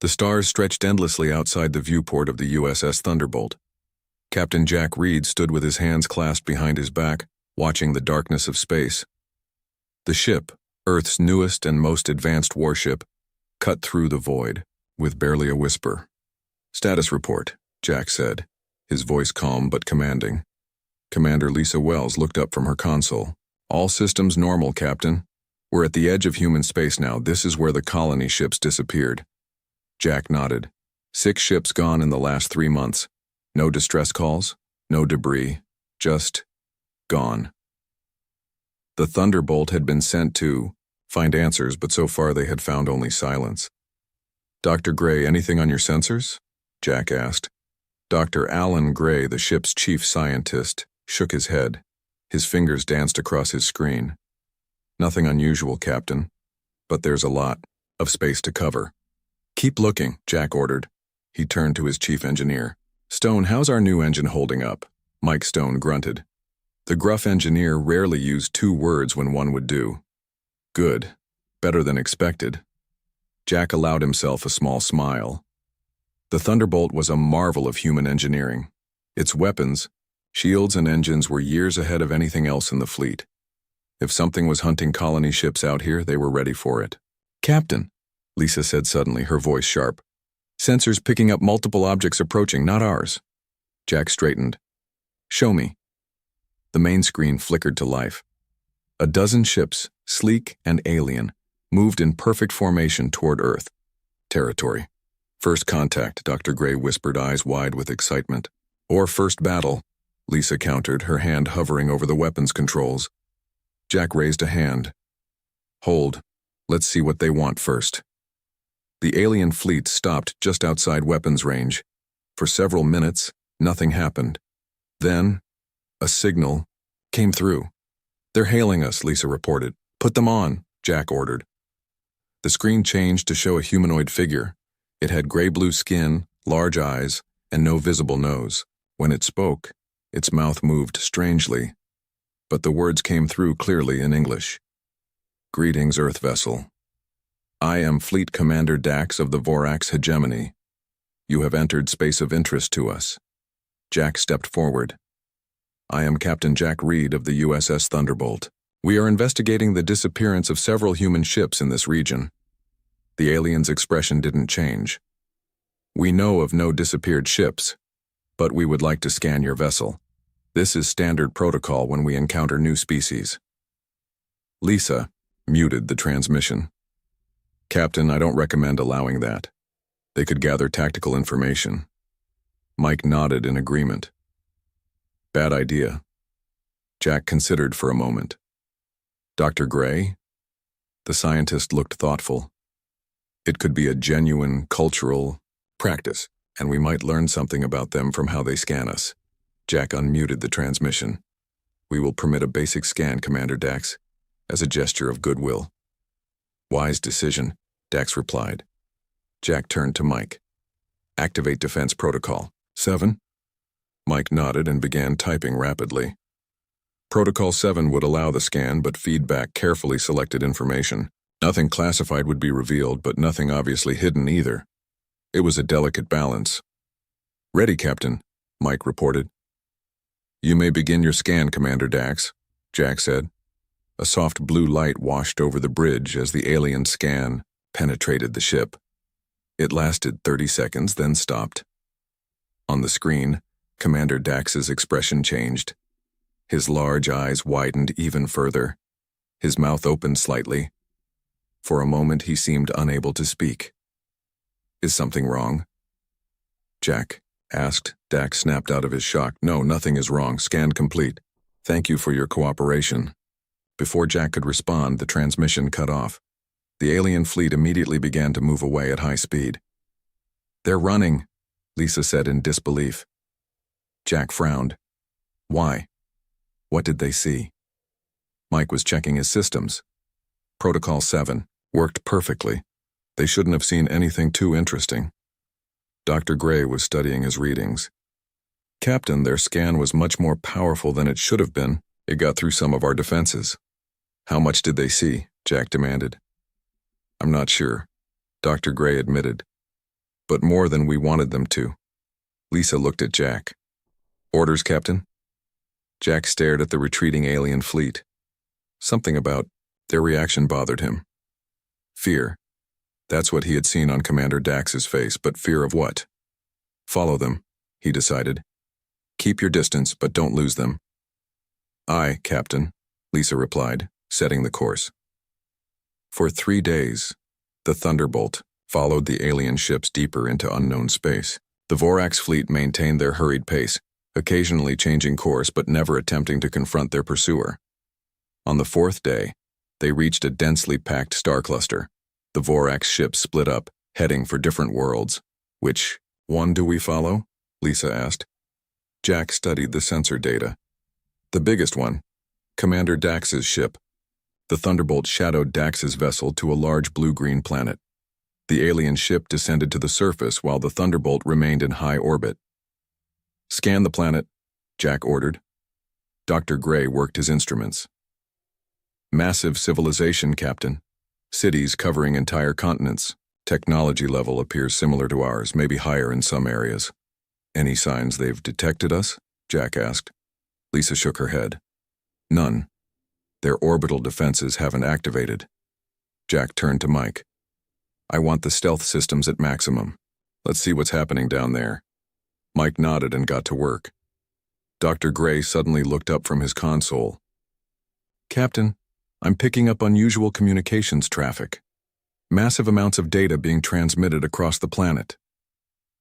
The stars stretched endlessly outside the viewport of the USS Thunderbolt. Captain Jack Reed stood with his hands clasped behind his back, watching the darkness of space. The ship, Earth's newest and most advanced warship, cut through the void, with barely a whisper. "Status report," Jack said, his voice calm but commanding. Commander Lisa Wells looked up from her console. "All systems normal, Captain. We're at the edge of human space now. This is where the colony ships disappeared." Jack nodded. 6 ships gone in the last 3 months. No distress calls, no debris, just gone. The Thunderbolt had been sent to find answers, but so far they had found only silence. "Dr. Gray, anything on your sensors?" Jack asked. Dr. Alan Gray, the ship's chief scientist, shook his head. His fingers danced across his screen. "Nothing unusual, Captain, but there's a lot of space to cover." "Keep looking," Jack ordered. He turned to his chief engineer. "Stone, how's our new engine holding up?" Mike Stone grunted. The gruff engineer rarely used 2 words when one would do. "Good. Better than expected." Jack allowed himself a small smile. The Thunderbolt was a marvel of human engineering. Its weapons, shields and engines were years ahead of anything else in the fleet. If something was hunting colony ships out here, they were ready for it. "Captain," Lisa said suddenly, her voice sharp. "Sensors picking up multiple objects approaching, not ours." Jack straightened. "Show me." The main screen flickered to life. A dozen ships, sleek and alien, moved in perfect formation toward Earth territory. "First contact," Dr. Gray whispered, eyes wide with excitement. "Or first battle," Lisa countered, her hand hovering over the weapons controls. Jack raised a hand. "Hold. Let's see what they want first." The alien fleet stopped just outside weapons range. For several minutes, nothing happened. Then, a signal came through. "They're hailing us," Lisa reported. "Put them on," Jack ordered. The screen changed to show a humanoid figure. It had gray-blue skin, large eyes, and no visible nose. When it spoke, its mouth moved strangely, but the words came through clearly in English. "Greetings, Earth vessel. I am Fleet Commander Dax of the Vorax Hegemony. You have entered space of interest to us." Jack stepped forward. "I am Captain Jack Reed of the USS Thunderbolt. We are investigating the disappearance of several human ships in this region." The alien's expression didn't change. "We know of no disappeared ships, but we would like to scan your vessel. This is standard protocol when we encounter new species." Lisa muted the transmission. "Captain, I don't recommend allowing that. They could gather tactical information." Mike nodded in agreement. "Bad idea." Jack considered for a moment. "Dr. Gray?" The scientist looked thoughtful. "It could be a genuine cultural practice, and we might learn something about them from how they scan us." Jack unmuted the transmission. "We will permit a basic scan, Commander Dax, as a gesture of goodwill." "Wise decision," Dax replied. Jack turned to Mike. "Activate Defense Protocol 7. Mike nodded and began typing rapidly. Protocol 7 would allow the scan but feed back carefully selected information. Nothing classified would be revealed, but nothing obviously hidden either. It was a delicate balance. "Ready, Captain," Mike reported. "You may begin your scan, Commander Dax," Jack said. A soft blue light washed over the bridge as the alien scan penetrated the ship. It lasted 30 seconds, then stopped. On the screen, Commander Dax's expression changed. His large eyes widened even further. His mouth opened slightly. For a moment, he seemed unable to speak. "Is something wrong?" Jack asked. Dax snapped out of his shock. "No, nothing is wrong. Scan complete. Thank you for your cooperation." Before Jack could respond, the transmission cut off. The alien fleet immediately began to move away at high speed. "They're running," Lisa said in disbelief. Jack frowned. "Why? What did they see?" Mike was checking his systems. Protocol 7 worked perfectly. They shouldn't have seen anything too interesting. Dr. Gray was studying his readings. "Captain, their scan was much more powerful than it should have been. It got through some of our defenses." "How much did they see?" Jack demanded. "I'm not sure," Dr. Gray admitted. but more than we wanted them to. Lisa looked at Jack. Orders, Captain? Jack stared at the retreating alien fleet. Something about their reaction bothered him. Fear. That's what he had seen on Commander Dax's face, but fear of what? Follow them, he decided. Keep your distance, but don't lose them. Aye, Captain, Lisa replied, setting the course. For 3 days, the Thunderbolt followed the alien ships deeper into unknown space. The Vorax fleet maintained their hurried pace, occasionally changing course but never attempting to confront their pursuer. On the 4th day, they reached a densely packed star cluster. The Vorax ships split up, heading for different worlds. Which one do we follow? Lisa asked. Jack studied the sensor data. The biggest one, Commander Dax's ship. The Thunderbolt shadowed Dax's vessel to a large blue-green planet. The alien ship descended to the surface while the Thunderbolt remained in high orbit. Scan the planet, Jack ordered. Dr. Gray worked his instruments. Massive civilization, Captain. Cities covering entire continents. Technology level appears similar to ours, maybe higher in some areas. Any signs they've detected us? Jack asked. Lisa shook her head. None. Their orbital defenses haven't activated. Jack turned to Mike. I want the stealth systems at maximum. Let's see what's happening down there. Mike nodded and got to work. Dr. Gray suddenly looked up from his console. Captain, I'm picking up unusual communications traffic. Massive amounts of data being transmitted across the planet.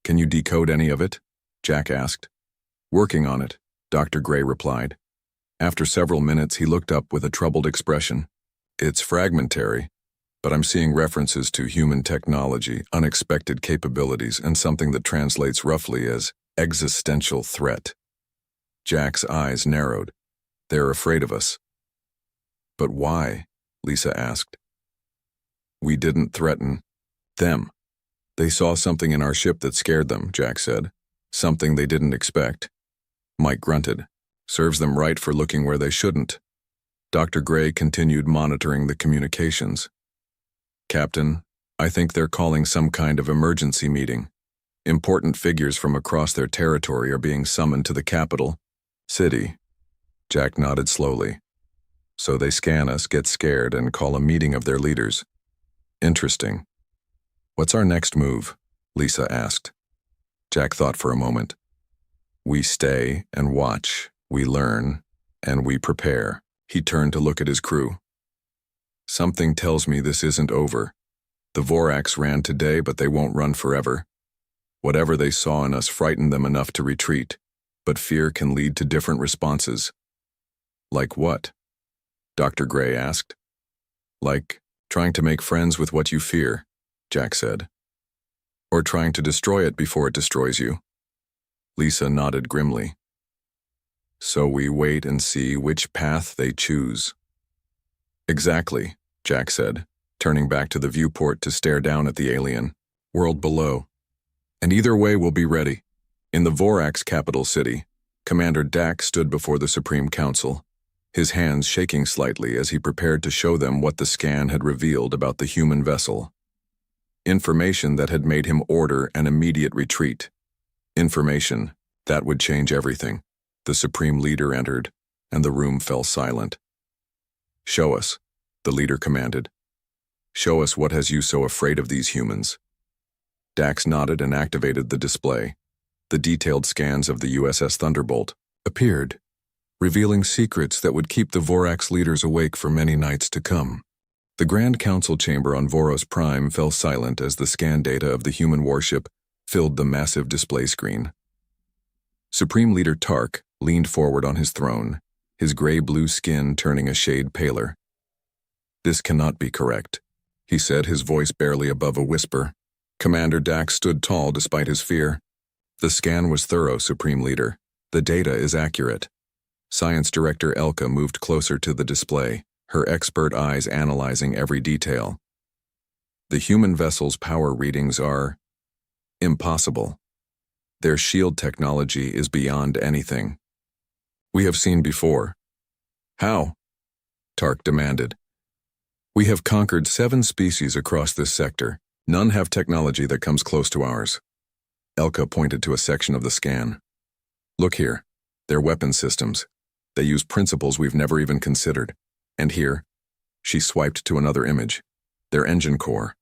Can you decode any of it? Jack asked. Working on it, Dr. Gray replied. After several minutes, he looked up with a troubled expression. It's fragmentary, but I'm seeing references to human technology, unexpected capabilities, and something that translates roughly as existential threat. Jack's eyes narrowed. They're afraid of us. But why? Lisa asked. We didn't threaten them. They saw something in our ship that scared them, Jack said. Something they didn't expect. Mike grunted. Serves them right for looking where they shouldn't. Dr. Gray continued monitoring the communications. Captain, I think they're calling some kind of emergency meeting. Important figures from across their territory are being summoned to the capital city. Jack nodded slowly. So they scan us, get scared, and call a meeting of their leaders. Interesting. What's our next move? Lisa asked. Jack thought for a moment. We stay and watch, we learn, and we prepare. He turned to look at his crew. Something tells me this isn't over. The Vorax ran today, but they won't run forever. Whatever they saw in us frightened them enough to retreat, but fear can lead to different responses. Like what? Dr. Gray asked. Like trying to make friends with what you fear, Jack said. Or trying to destroy it before it destroys you. Lisa nodded grimly. So we wait and see which path they choose. Exactly, Jack said, turning back to the viewport to stare down at the alien world below. And either way we'll be ready. In the Vorax capital city, Commander Dax stood before the Supreme Council, his hands shaking slightly as he prepared to show them what the scan had revealed about the human vessel. Information that had made him order an immediate retreat. Information that would change everything. The Supreme Leader entered, and the room fell silent. Show us, the leader commanded. Show us what has you so afraid of these humans. Dax nodded and activated the display. The detailed scans of the USS Thunderbolt appeared, revealing secrets that would keep the Vorax leaders awake for many nights to come. The Grand Council chamber on Voros Prime fell silent as the scan data of the human warship filled the massive display screen. Supreme Leader Tark leaned forward on his throne, his gray-blue skin turning a shade paler. This cannot be correct, he said, his voice barely above a whisper. Commander Dax stood tall despite his fear. The scan was thorough, Supreme Leader. The data is accurate. Science Director Elka moved closer to the display, her expert eyes analyzing every detail. The human vessel's power readings are impossible. Their shield technology is beyond anything we have seen before. How? Tark demanded. We have conquered 7 species across this sector, None have technology that comes close to ours. Elka pointed to a section of the scan. Look here. They're weapon systems. They use principles we've never even considered. And here, she swiped to another image. Their engine core.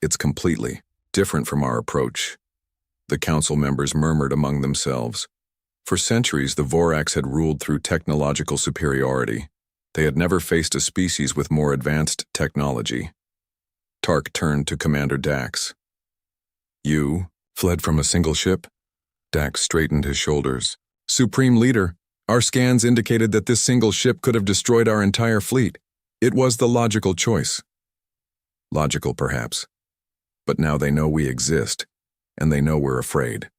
It's completely different from our approach. The council members murmured among themselves. For centuries, the Vorax had ruled through technological superiority. They had never faced a species with more advanced technology. Tark turned to Commander Dax. You fled from a single ship? Dax straightened his shoulders. Supreme Leader, our scans indicated that this single ship could have destroyed our entire fleet. It was the logical choice. Logical, perhaps. But now they know we exist, and they know we're afraid.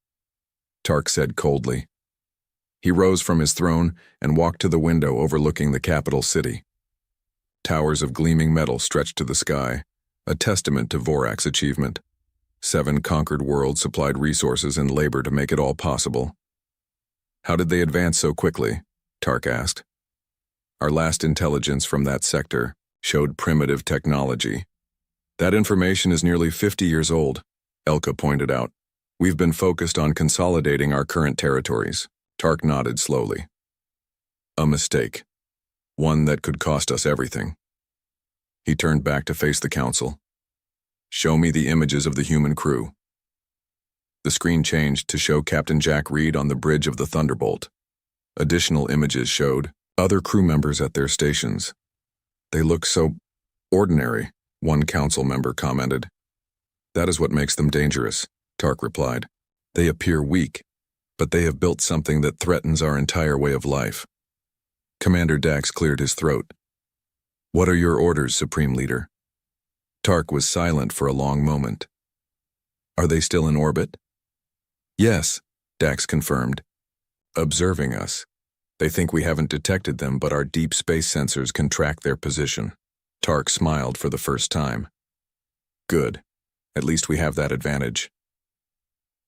Tark said coldly. He rose from his throne and walked to the window overlooking the capital city. Towers of gleaming metal stretched to the sky, a testament to Vorax achievement. 7 conquered worlds supplied resources and labor to make it all possible. How did they advance so quickly? Tark asked. Our last intelligence from that sector showed primitive technology. That information is nearly 50 years old, Elka pointed out. We've been focused on consolidating our current territories. Tark nodded slowly. A mistake. One that could cost us everything. He turned back to face the council. Show me the images of the human crew. The screen changed to show Captain Jack Reed on the bridge of the Thunderbolt. Additional images showed other crew members at their stations. They look so ordinary, one council member commented. That is what makes them dangerous, Tark replied. They appear weak, but they have built something that threatens our entire way of life. Commander Dax cleared his throat. What are your orders, Supreme Leader? Tark was silent for a long moment. Are they still in orbit? Yes, Dax confirmed. Observing us. They think we haven't detected them, but our deep space sensors can track their position. Tark smiled for the first time. Good. At least we have that advantage.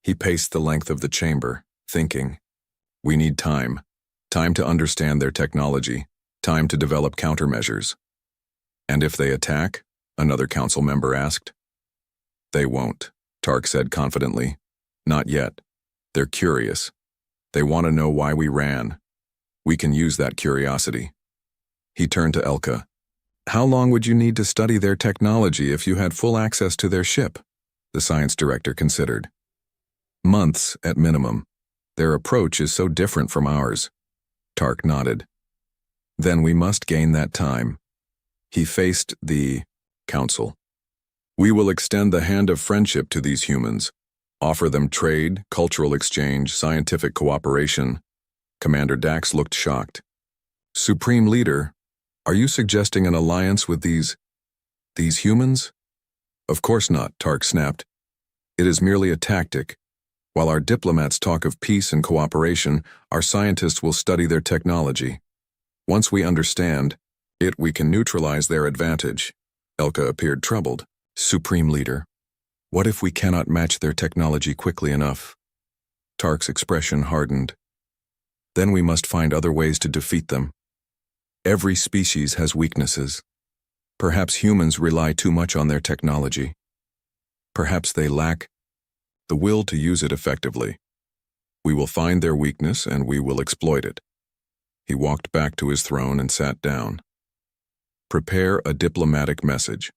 He paced the length of the chamber, thinking. We need time. Time to understand their technology. Time to develop countermeasures. And if they attack? Another council member asked. They won't, Tark said confidently. Not yet. They're curious. They want to know why we ran. We can use that curiosity. He turned to Elka. How long would you need to study their technology if you had full access to their ship? The science director considered. Months at minimum. Their approach is so different from ours. Tark nodded. Then we must gain that time. He faced the council. We will extend the hand of friendship to these humans, offer them trade, cultural exchange, scientific cooperation. Commander Dax looked shocked. Supreme Leader, are you suggesting an alliance with these humans? Of course not, Tark snapped. It is merely a tactic. While our diplomats talk of peace and cooperation, our scientists will study their technology. Once we understand it, we can neutralize their advantage. Elka appeared troubled. Supreme Leader, what if we cannot match their technology quickly enough? Tark's expression hardened. Then we must find other ways to defeat them. Every species has weaknesses. Perhaps humans rely too much on their technology. Perhaps they lack the will to use it effectively. We will find their weakness and we will exploit it. He walked back to his throne and sat down. Prepare a diplomatic message.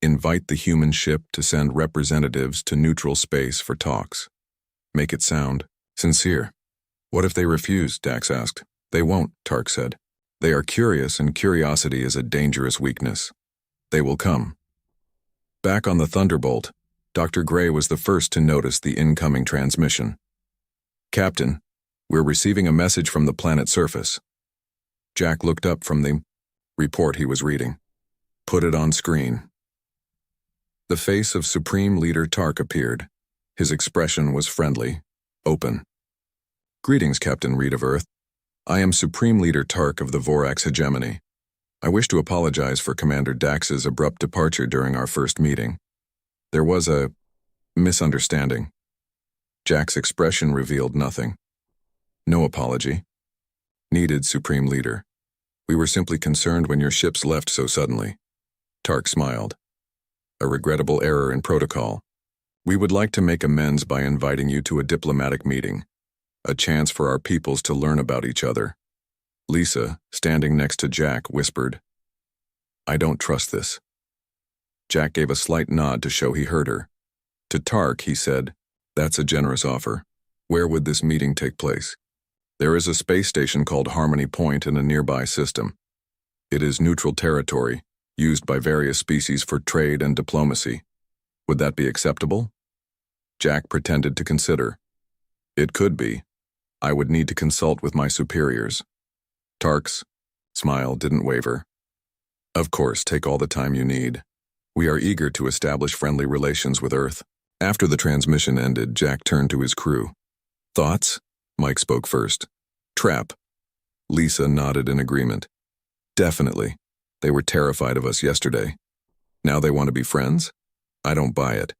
Invite the human ship to send representatives to neutral space for talks. Make it sound sincere. What if they refuse? Dax asked. They won't, Tark said. They are curious, and curiosity is a dangerous weakness. They will come. Back on the Thunderbolt, Dr. Gray was the first to notice the incoming transmission. Captain, we're receiving a message from the planet's surface. Jack looked up from the report he was reading. Put it on screen. The face of Supreme Leader Tark appeared. His expression was friendly, open. Greetings, Captain Reed of Earth. I am Supreme Leader Tark of the Vorax Hegemony. I wish to apologize for Commander Dax's abrupt departure during our first meeting. There was a misunderstanding. Jack's expression revealed nothing. No apology. Needed, Supreme Leader. We were simply concerned when your ships left so suddenly. Tark smiled. a regrettable error in protocol. We would like to make amends by inviting you to a diplomatic meeting, a chance for our peoples to learn about each other. Lisa, standing next to Jack, whispered, "I don't trust this." Jack gave a slight nod to show he heard her. To Tark, he said, "That's a generous offer. Where would this meeting take place?" "There is a space station called Harmony Point in a nearby system. It is neutral territory, used by various species for trade and diplomacy. Would that be acceptable?" Jack pretended to consider. "It could be. I would need to consult with my superiors." Tark's smile didn't waver. "Of course, take all the time you need. We are eager to establish friendly relations with Earth." After the transmission ended, Jack turned to his crew. "Thoughts?" Mike spoke first. "Trap." Lisa nodded in agreement. "Definitely. They were terrified of us yesterday. Now they want to be friends? I don't buy it."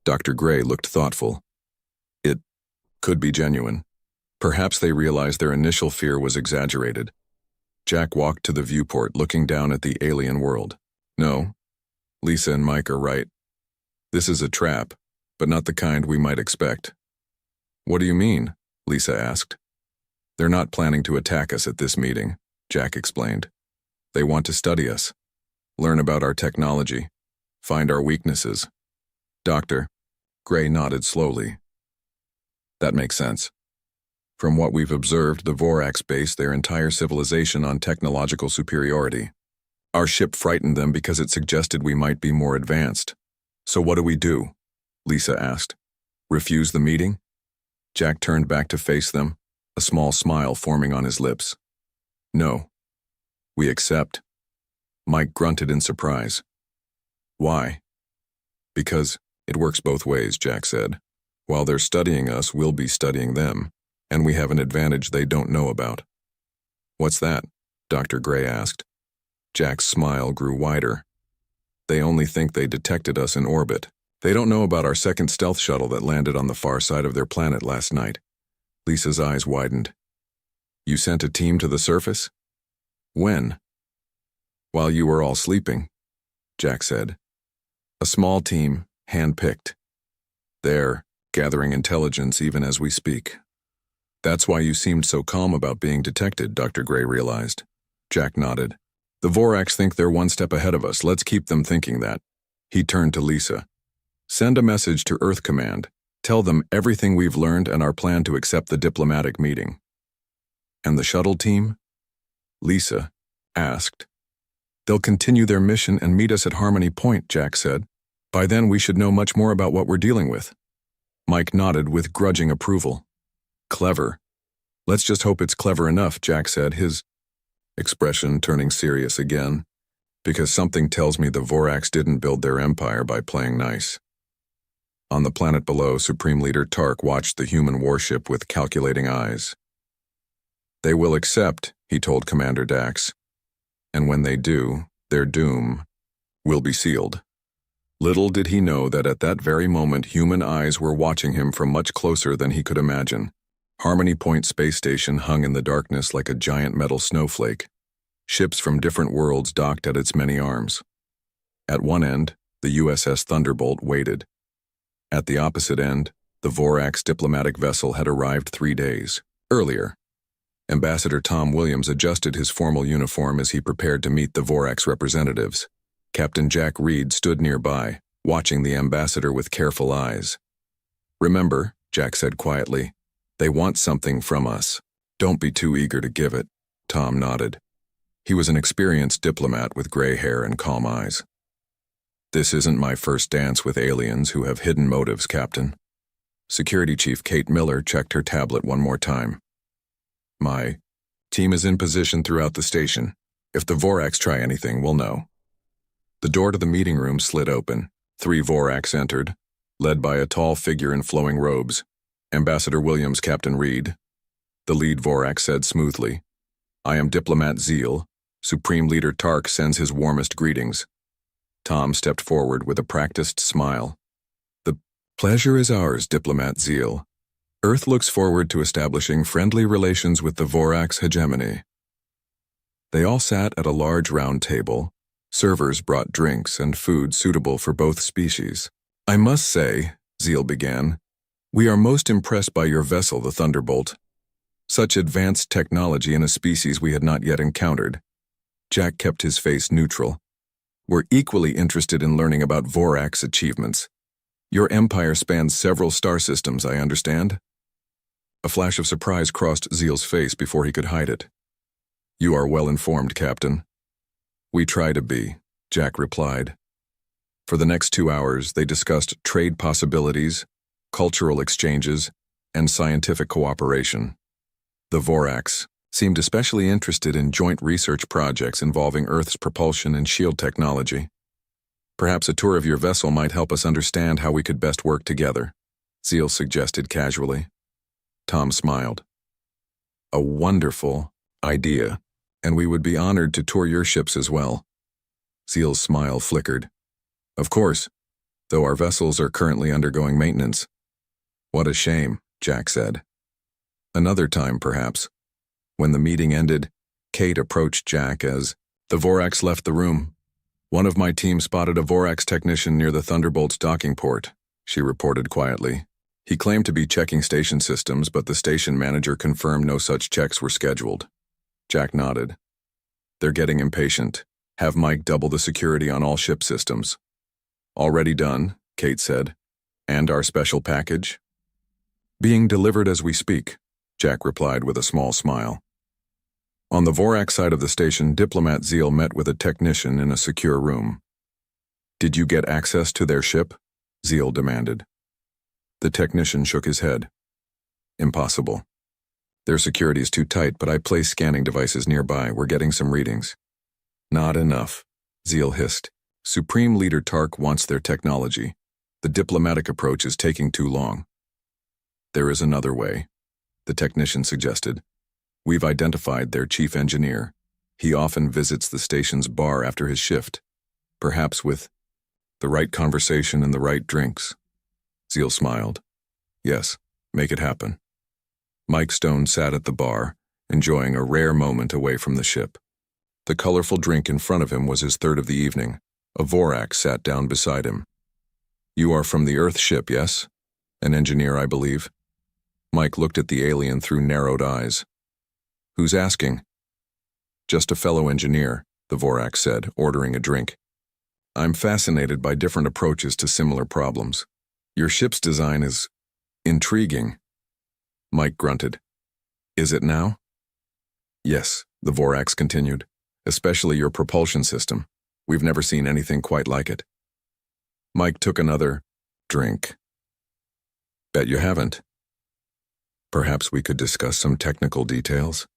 Dr. Gray looked thoughtful. "It could be genuine. Perhaps they realized their initial fear was exaggerated." Jack walked to the viewport, looking down at the alien world. "No, Lisa and Mike are right. This is a trap, but not the kind we might expect." "What do you mean?" Lisa asked. "They're not planning to attack us at this meeting," Jack explained. "They want to study us, learn about our technology, find our weaknesses." Dr. Gray nodded slowly. "That makes sense. From what we've observed, the Vorax base their entire civilization on technological superiority. Our ship frightened them because it suggested we might be more advanced. So what do we do?" Lisa asked. "Refuse the meeting?" Jack turned back to face them, a small smile forming on his lips. "No. We accept." Mike grunted in surprise. "Why?" "Because it works both ways," Jack said. "While they're studying us, we'll be studying them, and we have an advantage they don't know about." "What's that?" Dr. Gray asked. Jack's smile grew wider. "They only think they detected us in orbit. They don't know about our second stealth shuttle that landed on the far side of their planet last night." Lisa's eyes widened. "You sent a team to the surface?" "When?" "While you were all sleeping," Jack said. "A small team, hand-picked. They're gathering intelligence even as we speak." "That's why you seemed so calm about being detected," Dr. Gray realized. Jack nodded. "The Vorax think they're one step ahead of us. Let's keep them thinking that." He turned to Lisa. "Send a message to Earth Command. Tell them everything we've learned and our plan to accept the diplomatic meeting." "And the shuttle team?" Lisa asked. "They'll continue their mission and meet us at Harmony Point," Jack said. "By then we should know much more about what we're dealing with." Mike nodded with grudging approval. "Clever. Let's just hope it's clever enough," Jack said, his expression turning serious again, "because something tells me the Vorax didn't build their empire by playing nice." On the planet below, Supreme Leader Tark watched the human warship with calculating eyes. "They will accept," he told Commander Dax. "And when they do, their doom will be sealed." Little did he know that at that very moment human eyes were watching him from much closer than he could imagine. Harmony Point Space Station hung in the darkness like a giant metal snowflake. Ships from different worlds docked at its many arms. At one end, the USS Thunderbolt waited. At the opposite end, the Vorax diplomatic vessel had arrived 3 days earlier. Ambassador Tom Williams adjusted his formal uniform as he prepared to meet the Vorax representatives. Captain Jack Reed stood nearby, watching the ambassador with careful eyes. "Remember," Jack said quietly, "they want something from us. Don't be too eager to give it." Tom nodded. He was an experienced diplomat with gray hair and calm eyes. "This isn't my first dance with aliens who have hidden motives, Captain." Security Chief Kate Miller checked her tablet one more time. "My team is in position throughout the station. If the Vorax try anything, we'll know." The door to the meeting room slid open. 3 Vorax entered, led by a tall figure in flowing robes. "Ambassador Williams, Captain Reed." The lead Vorax said smoothly. "I am Diplomat Zeal. Supreme Leader Tark sends his warmest greetings." Tom stepped forward with a practiced smile. "The pleasure is ours, Diplomat Zeal. Earth looks forward to establishing friendly relations with the Vorax hegemony." They all sat at a large round table, Servers brought drinks and food suitable for both species. "I must say," Zeal began, "we are most impressed by your vessel, the Thunderbolt. Such advanced technology in a species we had not yet encountered." Jack kept his face neutral. "We're equally interested in learning about Vorax achievements. Your empire spans several star systems, I understand?" A flash of surprise crossed Zeal's face before he could hide it. "You are well informed, Captain." "We try to be," Jack replied. For the next 2 hours, they discussed trade possibilities, cultural exchanges, and scientific cooperation. The Vorax seemed especially interested in joint research projects involving Earth's propulsion and shield technology. "Perhaps a tour of your vessel might help us understand how we could best work together," Zeal suggested casually. Tom smiled. "A wonderful idea, and we would be honored to tour your ships as well." Zeal's smile flickered. "Of course, though our vessels are currently undergoing maintenance." "What a shame," Jack said. "Another time, perhaps." When the meeting ended, Kate approached Jack as the Vorax left the room. "One of my team spotted a Vorax technician near the Thunderbolt's docking port," she reported quietly. "He claimed to be checking station systems, but the station manager confirmed no such checks were scheduled." Jack nodded. "They're getting impatient. Have Mike double the security on all ship systems." "Already done," Kate said. "And our special package?" "Being delivered as we speak," Jack replied with a small smile. On the Vorax side of the station, Diplomat Zeal met with a technician in a secure room. "Did you get access to their ship?" Zeal demanded. The technician shook his head. "Impossible. Their security is too tight, but I placed scanning devices nearby. We're getting some readings." "Not enough," Zeal hissed. "Supreme Leader Tark wants their technology. The diplomatic approach is taking too long." "There is another way," the technician suggested. "We've identified their chief engineer. He often visits the station's bar after his shift, perhaps with the right conversation and the right drinks." Zeal smiled. "Yes, make it happen." Mike Stone sat at the bar, enjoying a rare moment away from the ship. The colorful drink in front of him was his third of the evening. A Vorax sat down beside him. "You are from the Earth ship, yes? An engineer, I believe." Mike looked at the alien through narrowed eyes. "Who's asking?" "Just a fellow engineer," the Vorax said, ordering a drink. "I'm fascinated by different approaches to similar problems. Your ship's design is intriguing." Mike grunted. "Is it now?" "Yes," the Vorax continued, "especially your propulsion system. We've never seen anything quite like it." Mike took another drink. "Bet you haven't." "Perhaps we could discuss some technical details?"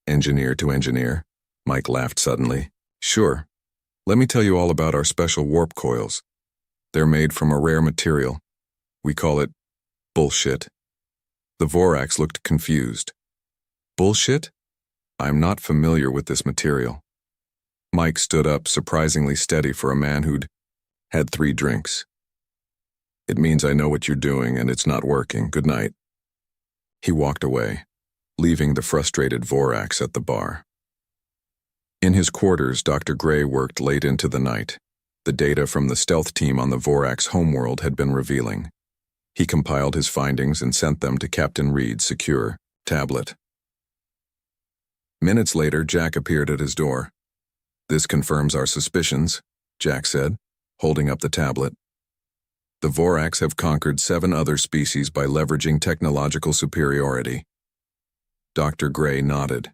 Engineer to engineer, Mike laughed suddenly. "Sure. Let me tell you all about our special warp coils. They're made from a rare material. We call it bullshit." The Vorax looked confused. "Bullshit? I'm not familiar with this material." Mike stood up, surprisingly steady for a man who'd had 3 drinks. "It means I know what you're doing and it's not working. Good night." He walked away, leaving the frustrated Vorax at the bar. In his quarters, Dr. Gray worked late into the night. The data from the stealth team on the Vorax homeworld had been revealing. He compiled his findings and sent them to Captain Reed's secure tablet. Minutes later, Jack appeared at his door. "This confirms our suspicions," Jack said, holding up the tablet. "The Vorax have conquered 7 other species by leveraging technological superiority." Dr. Gray nodded.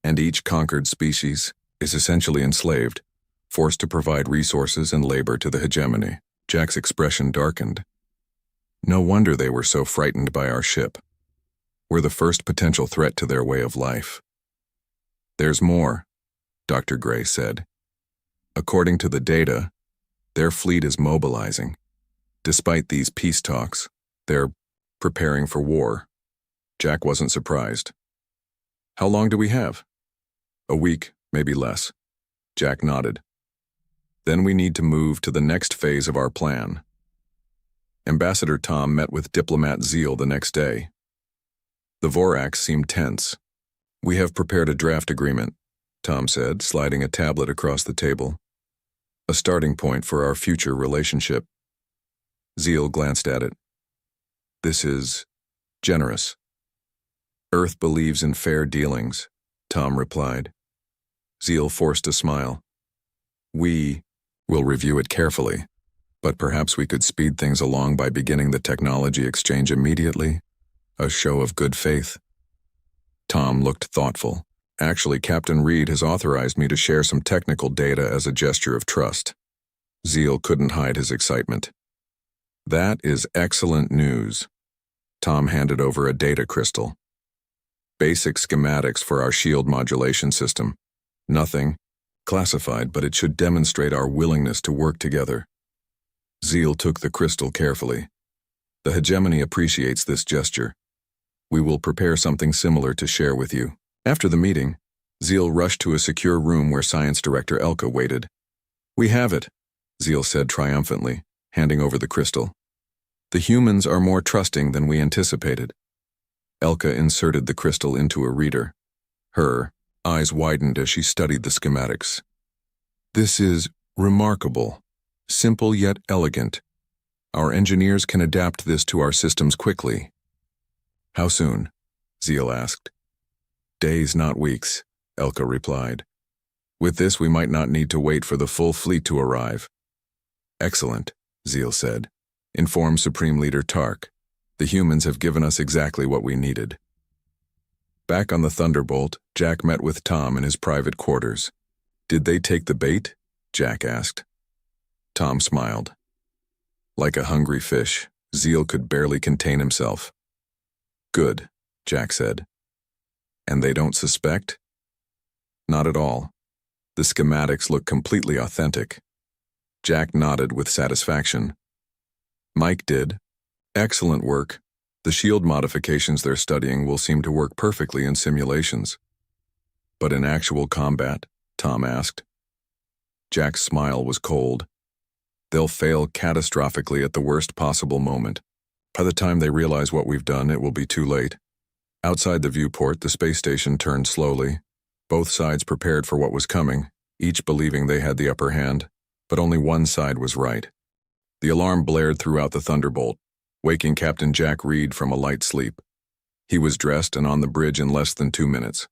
"And each conquered species is essentially enslaved, forced to provide resources and labor to the hegemony." Jack's expression darkened. "No wonder they were so frightened by our ship. We're the first potential threat to their way of life." "There's more," Dr. Gray said. "According to the data, their fleet is mobilizing. Despite these peace talks, they're preparing for war." Jack wasn't surprised. "How long do we have?" "A week, maybe less." Jack nodded. "Then we need to move to the next phase of our plan." Ambassador Tom met with Diplomat Zeal the next day. The Vorax seemed tense. "We have prepared a draft agreement," Tom said, sliding a tablet across the table. A starting point for our future relationship. Zeal glanced at it. This is generous. Earth believes in fair dealings, Tom replied. Zeal forced a smile. We will review it carefully, but perhaps we could speed things along by beginning the technology exchange immediately. A show of good faith. Tom looked thoughtful. Actually, Captain Reed has authorized me to share some technical data as a gesture of trust. Zeal couldn't hide his excitement. That is excellent news. Tom handed over a data crystal. Basic schematics for our shield modulation system. Nothing classified, but it should demonstrate our willingness to work together. Zeal took the crystal carefully. The hegemony appreciates this gesture. We will prepare something similar to share with you. After the meeting, Zeal rushed to a secure room where Science Director Elka waited. We have it, Zeal said triumphantly, handing over the crystal. The humans are more trusting than we anticipated. Elka inserted the crystal into a reader. Her eyes widened as she studied the schematics. This is remarkable, simple yet elegant. Our engineers can adapt this to our systems quickly. How soon? Zeal asked. Days, not weeks, Elka replied. With this, we might not need to wait for the full fleet to arrive. Excellent, Zeal said. Inform Supreme Leader Tark. The humans have given us exactly what we needed. Back on the Thunderbolt, Jack met with Tom in his private quarters. Did they take the bait? Jack asked. Tom smiled. Like a hungry fish, Zeal could barely contain himself. Good, Jack said. And they don't suspect? Not at all. The schematics look completely authentic. Jack nodded with satisfaction. Mike did. Excellent work. The shield modifications they're studying will seem to work perfectly in simulations. But in actual combat? Tom asked. Jack's smile was cold. They'll fail catastrophically at the worst possible moment. By the time they realize what we've done, it will be too late. Outside the viewport, the space station turned slowly. Both sides prepared for what was coming, each believing they had the upper hand, but only one side was right. The alarm blared throughout the Thunderbolt, waking Captain Jack Reed from a light sleep. He was dressed and on the bridge in less than 2 minutes.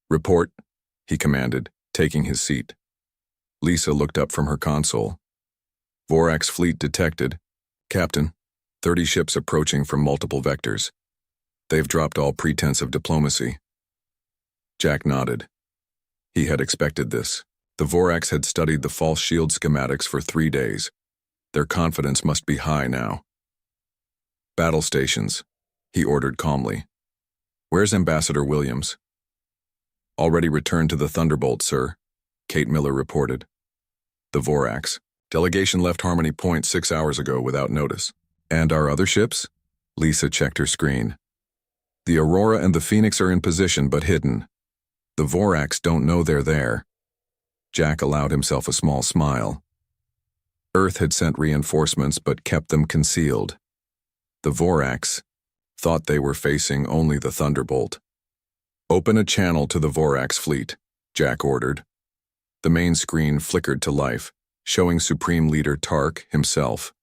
Report, he commanded, taking his seat. Lisa looked up from her console. Vorax fleet detected. Captain, 30 ships approaching from multiple vectors. They've dropped all pretense of diplomacy. Jack nodded. He had expected this. The Vorax had studied the false shield schematics for 3 days. Their confidence must be high now. Battle stations, he ordered calmly. Where's Ambassador Williams? Already returned to the Thunderbolt, sir, Kate Miller reported. The Vorax. Delegation left Harmony Point 6 hours ago without notice. And our other ships? Lisa checked her screen. The Aurora and the Phoenix are in position but hidden. The Vorax don't know they're there. Jack allowed himself a small smile. Earth had sent reinforcements but kept them concealed. The Vorax thought they were facing only the Thunderbolt. Open a channel to the Vorax fleet, Jack ordered. The main screen flickered to life, showing Supreme Leader Tark himself.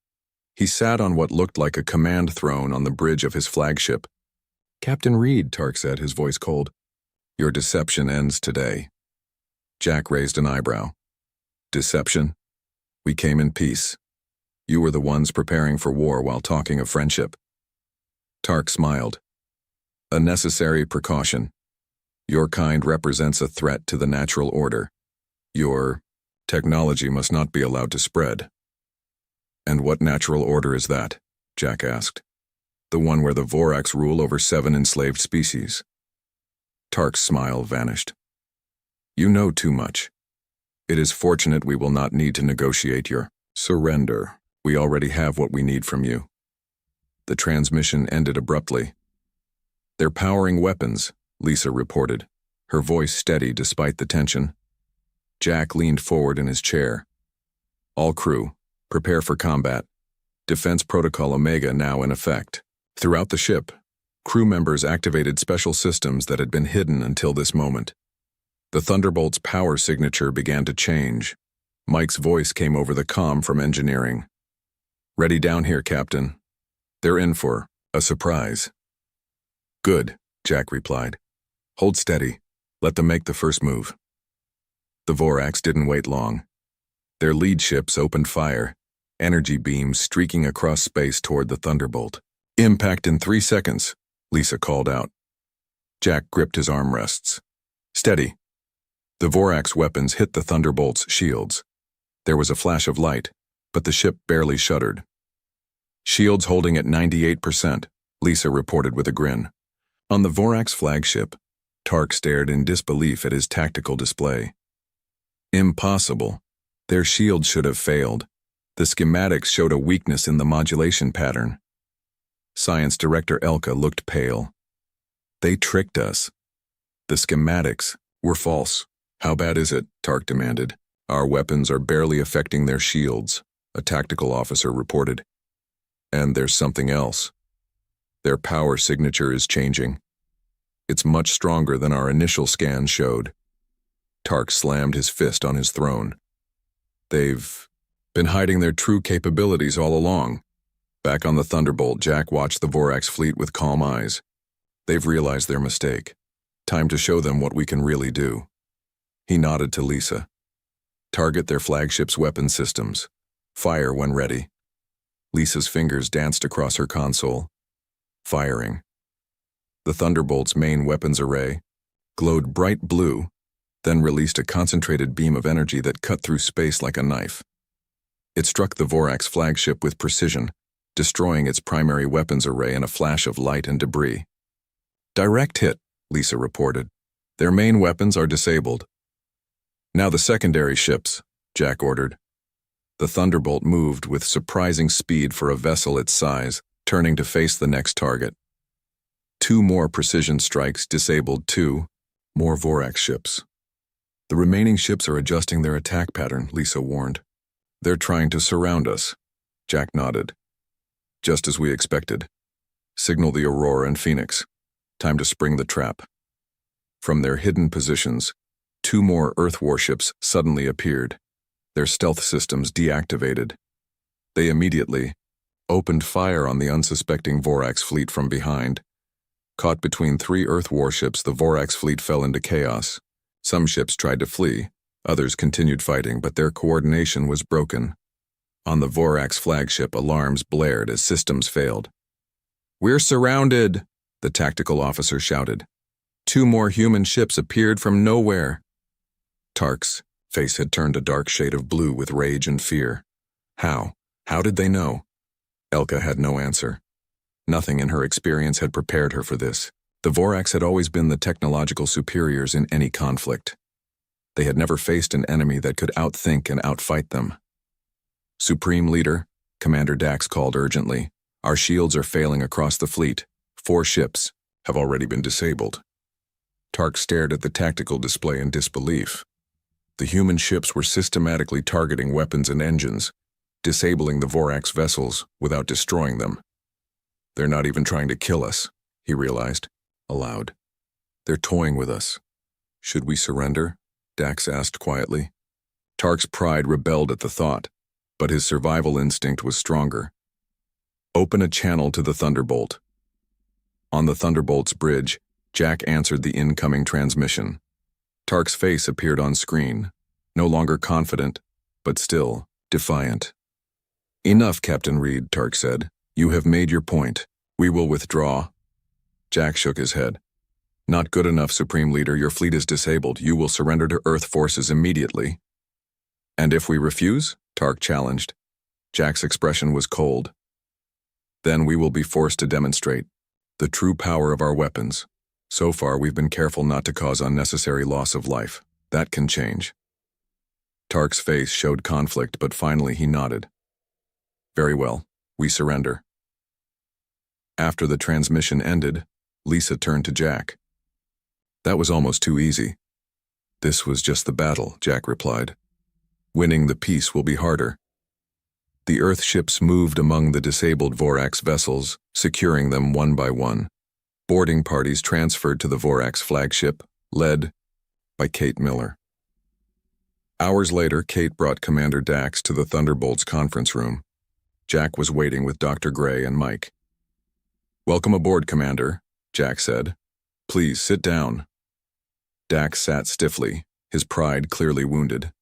He sat on what looked like a command throne on the bridge of his flagship. Captain Reed, Tark said, his voice cold. Your deception ends today. Jack raised an eyebrow. Deception? We came in peace. You were the ones preparing for war while talking of friendship. Tark smiled. A necessary precaution. Your kind represents a threat to the natural order. Your technology must not be allowed to spread. And what natural order is that? Jack asked. The one where the Vorax rule over 7 enslaved species. Tark's smile vanished. You know too much. It is fortunate we will not need to negotiate your surrender. We already have what we need from you. The transmission ended abruptly. They're powering weapons, Lisa reported, her voice steady despite the tension. Jack leaned forward in his chair. All crew, prepare for combat. Defense Protocol Omega now in effect. Throughout the ship, crew members activated special systems that had been hidden until this moment. The Thunderbolt's power signature began to change. Mike's voice came over the comm from engineering. "Ready down here, Captain. They're in for a surprise." "Good," Jack replied. "Hold steady. Let them make the first move." The Vorax didn't wait long. Their lead ships opened fire, energy beams streaking across space toward the Thunderbolt. "Impact in 3 seconds," Lisa called out. Jack gripped his armrests. "Steady." The Vorax weapons hit the Thunderbolt's shields. There was a flash of light, but the ship barely shuddered. "Shields holding at 98%, Lisa reported with a grin. On the Vorax flagship, Tark stared in disbelief at his tactical display. Impossible. Their shields should have failed. The schematics showed a weakness in the modulation pattern. Science Director Elka looked pale. "They tricked us. The schematics were false." "How bad is it?" Tark demanded. "Our weapons are barely affecting their shields," a tactical officer reported. "And there's something else. Their power signature is changing. It's much stronger than our initial scan showed." Tark slammed his fist on his throne. "They've been hiding their true capabilities all along." Back on the Thunderbolt, Jack watched the Vorax fleet with calm eyes. "They've realized their mistake. Time to show them what we can really do." He nodded to Lisa. "Target their flagship's weapon systems. Fire when ready." Lisa's fingers danced across her console. Firing. The Thunderbolt's main weapons array glowed bright blue, then released a concentrated beam of energy that cut through space like a knife. It struck the Vorax flagship with precision, destroying its primary weapons array in a flash of light and debris. "Direct hit," Lisa reported. "Their main weapons are disabled." "Now the secondary ships," Jack ordered. The Thunderbolt moved with surprising speed for a vessel its size, turning to face the next target. 2 more precision strikes disabled 2 more Vorax ships. "The remaining ships are adjusting their attack pattern," Lisa warned. "They're trying to surround us." Jack nodded. "Just as we expected. Signal the Aurora and Phoenix. Time to spring the trap." From their hidden positions, 2 more Earth warships suddenly appeared, their stealth systems deactivated. They immediately opened fire on the unsuspecting Vorax fleet from behind. Caught between 3 Earth warships, the Vorax fleet fell into chaos. Some ships tried to flee, others continued fighting, but their coordination was broken. On the Vorax flagship, alarms blared as systems failed. "We're surrounded!" the tactical officer shouted. 2 more human ships appeared from nowhere. Tark's face had turned a dark shade of blue with rage and fear. How? How did they know? Elka had no answer. Nothing in her experience had prepared her for this. The Vorax had always been the technological superiors in any conflict. They had never faced an enemy that could outthink and outfight them. "Supreme Leader," Commander Dax called urgently, "our shields are failing across the fleet. 4 ships have already been disabled." Tark stared at the tactical display in disbelief. The human ships were systematically targeting weapons and engines, disabling the Vorax vessels without destroying them. "They're not even trying to kill us," he realized, aloud. "They're toying with us." "Should we surrender?" Dax asked quietly. Tark's pride rebelled at the thought, but his survival instinct was stronger. "Open a channel to the Thunderbolt." On the Thunderbolt's bridge, Jack answered the incoming transmission. Tark's face appeared on screen, no longer confident, but still defiant. "Enough, Captain Reed," Tark said. "You have made your point. We will withdraw." Jack shook his head. "Not good enough, Supreme Leader. Your fleet is disabled. You will surrender to Earth forces immediately." "And if we refuse?" Tark challenged. Jack's expression was cold. "Then we will be forced to demonstrate the true power of our weapons. So far, we've been careful not to cause unnecessary loss of life. That can change." Tark's face showed conflict, but finally he nodded. "Very well, we surrender." After the transmission ended, Lisa turned to Jack. "That was almost too easy." "This was just the battle," Jack replied. "Winning the peace will be harder." The Earth ships moved among the disabled Vorax vessels, securing them one by one. Boarding parties transferred to the Vorax flagship, led by Kate Miller. Hours later, Kate brought Commander Dax to the Thunderbolt's conference room. Jack was waiting with Dr. Gray and Mike. "Welcome aboard, Commander," Jack said. "Please sit down." Dax sat stiffly, his pride clearly wounded.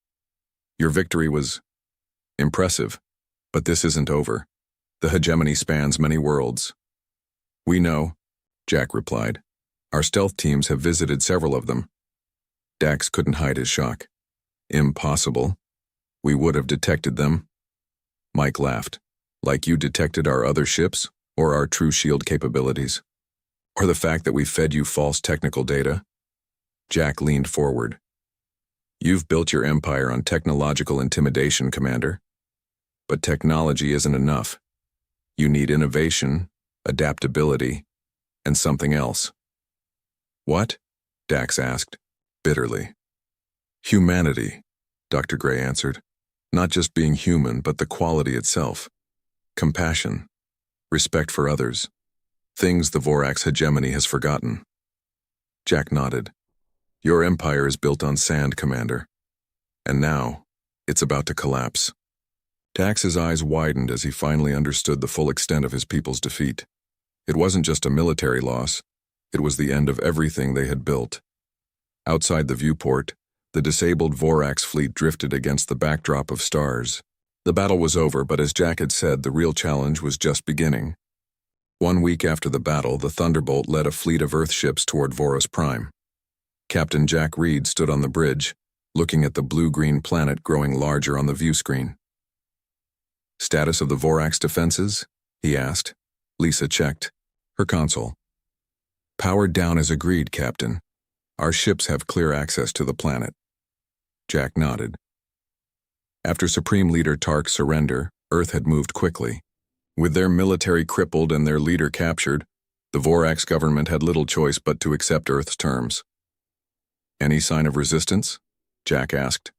"Your victory was impressive, but this isn't over. The hegemony spans many worlds." "We know," Jack replied. "Our stealth teams have visited several of them." Dax couldn't hide his shock. "Impossible. We would have detected them." Mike laughed. "Like you detected our other ships, or our true shield capabilities? Or the fact that we fed you false technical data?" Jack leaned forward. "You've built your empire on technological intimidation, Commander. But technology isn't enough. You need innovation, adaptability, and something else." "What?" Dax asked, bitterly. "Humanity," Dr. Gray answered. "Not just being human, but the quality itself. Compassion, respect for others. Things the Vorax hegemony has forgotten." Jack nodded. "Your empire is built on sand, Commander. And now, it's about to collapse." Dax's eyes widened as he finally understood the full extent of his people's defeat. It wasn't just a military loss, it was the end of everything they had built. Outside the viewport, the disabled Vorax fleet drifted against the backdrop of stars. The battle was over, but as Jack had said, the real challenge was just beginning. 1 week after the battle, the Thunderbolt led a fleet of Earth ships toward Voros Prime. Captain Jack Reed stood on the bridge, looking at the blue-green planet growing larger on the view screen. "Status of the Vorax defenses?" he asked. Lisa checked her console. "Powered down as agreed, Captain. Our ships have clear access to the planet." Jack nodded. After Supreme Leader Tark's surrender, Earth had moved quickly. With their military crippled and their leader captured, the Vorax government had little choice but to accept Earth's terms. "Any sign of resistance?" Jack asked.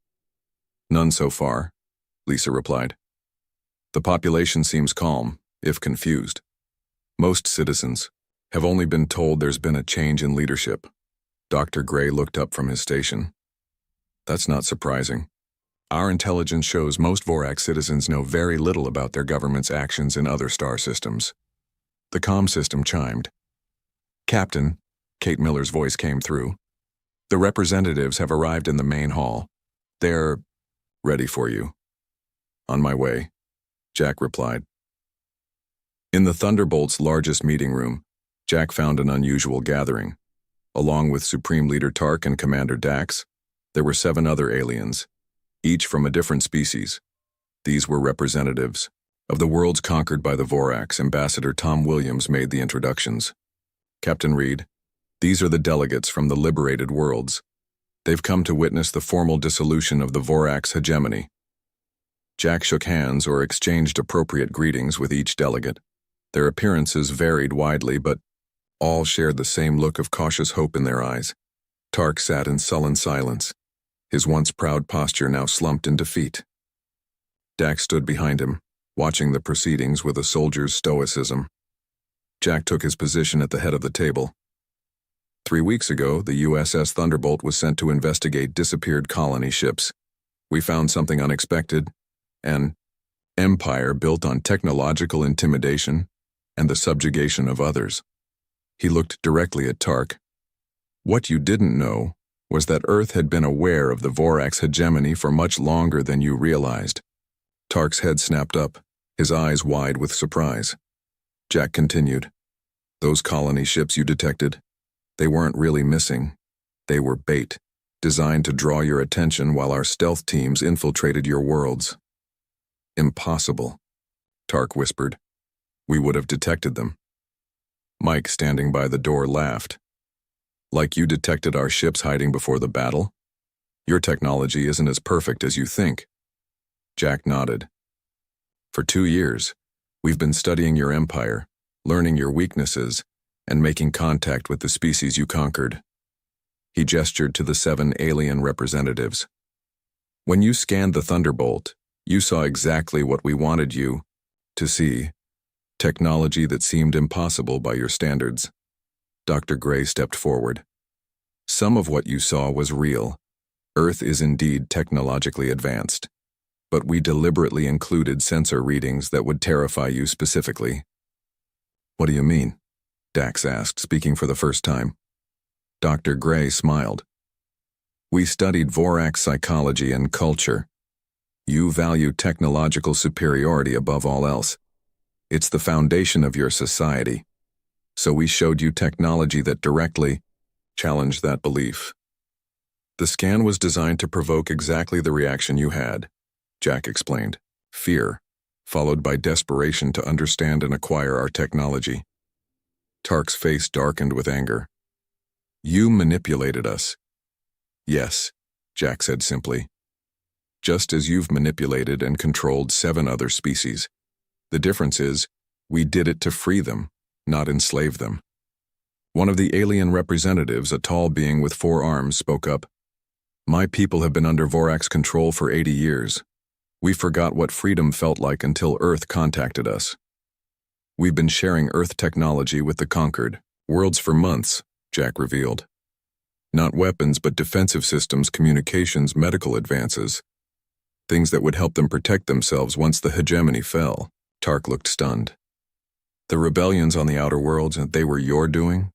"None so far," Lisa replied. "The population seems calm, if confused. Most citizens have only been told there's been a change in leadership." Dr. Gray looked up from his station. "That's not surprising. Our intelligence shows most Vorax citizens know very little about their government's actions in other star systems." The comm system chimed. "Captain," Kate Miller's voice came through. "The representatives have arrived in the main hall. They're ready for you." "On my way," Jack replied. In the Thunderbolt's largest meeting room, Jack found an unusual gathering. Along with Supreme Leader Tark and Commander Dax, there were 7 other aliens, each from a different species. These were representatives of the worlds conquered by the Vorax. Ambassador Tom Williams made the introductions. "Captain Reed, these are the delegates from the liberated worlds. They've come to witness the formal dissolution of the Vorax hegemony." Jack shook hands or exchanged appropriate greetings with each delegate. Their appearances varied widely, but all shared the same look of cautious hope in their eyes. Tark sat in sullen silence, his once proud posture now slumped in defeat. Dax stood behind him, watching the proceedings with a soldier's stoicism. Jack took his position at the head of the table. 3 weeks ago, the USS Thunderbolt was sent to investigate disappeared colony ships. We found something unexpected: an empire built on technological intimidation and the subjugation of others. He looked directly at Tark. "What you didn't know was that Earth had been aware of the Vorax hegemony for much longer than you realized." Tark's head snapped up, his eyes wide with surprise. Jack continued. "Those colony ships you detected, they weren't really missing. They were bait, designed to draw your attention while our stealth teams infiltrated your worlds." "Impossible," Tark whispered. "We would have detected them." Mike, standing by the door, laughed. "Like you detected our ships hiding before the battle? Your technology isn't as perfect as you think." Jack nodded. "For 2 years, we've been studying your empire, learning your weaknesses, and making contact with the species you conquered." He gestured to the 7 alien representatives. "When you scanned the Thunderbolt, you saw exactly what we wanted you to see. Technology that seemed impossible by your standards." Dr. Gray stepped forward. "Some of what you saw was real, Earth is indeed technologically advanced, but we deliberately included sensor readings that would terrify you specifically. What do you mean? Dax asked, speaking for the first time. Dr. Gray smiled. We studied Vorax psychology and culture. You value technological superiority above all else. It's the foundation of your society. So we showed you technology that directly challenged that belief. The scan was designed to provoke exactly the reaction you had, Jack explained. Fear, followed by desperation to understand and acquire our technology. Tark's face darkened with anger. You manipulated us. Yes, Jack said simply. Just as you've manipulated and controlled 7 other species. The difference is, we did it to free them, not enslave them. One of the alien representatives, a tall being with 4 arms, spoke up. My people have been under Vorax control for 80 years. We forgot what freedom felt like until Earth contacted us. We've been sharing Earth technology with the conquered worlds for months, Jack revealed. Not weapons, but defensive systems, communications, medical advances. Things that would help them protect themselves once the hegemony fell. Tark looked stunned. The rebellions on the outer worlds, they were your doing?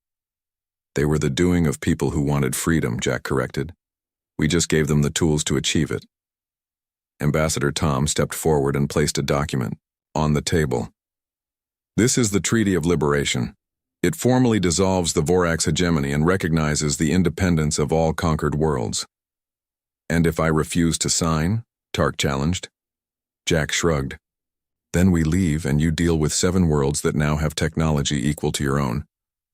They were the doing of people who wanted freedom, Jack corrected. We just gave them the tools to achieve it. Ambassador Tom stepped forward and placed a document on the table. This is the Treaty of Liberation. It formally dissolves the Vorax hegemony and recognizes the independence of all conquered worlds. And if I refuse to sign? Tark challenged. Jack shrugged. Then we leave and you deal with 7 worlds that now have technology equal to your own,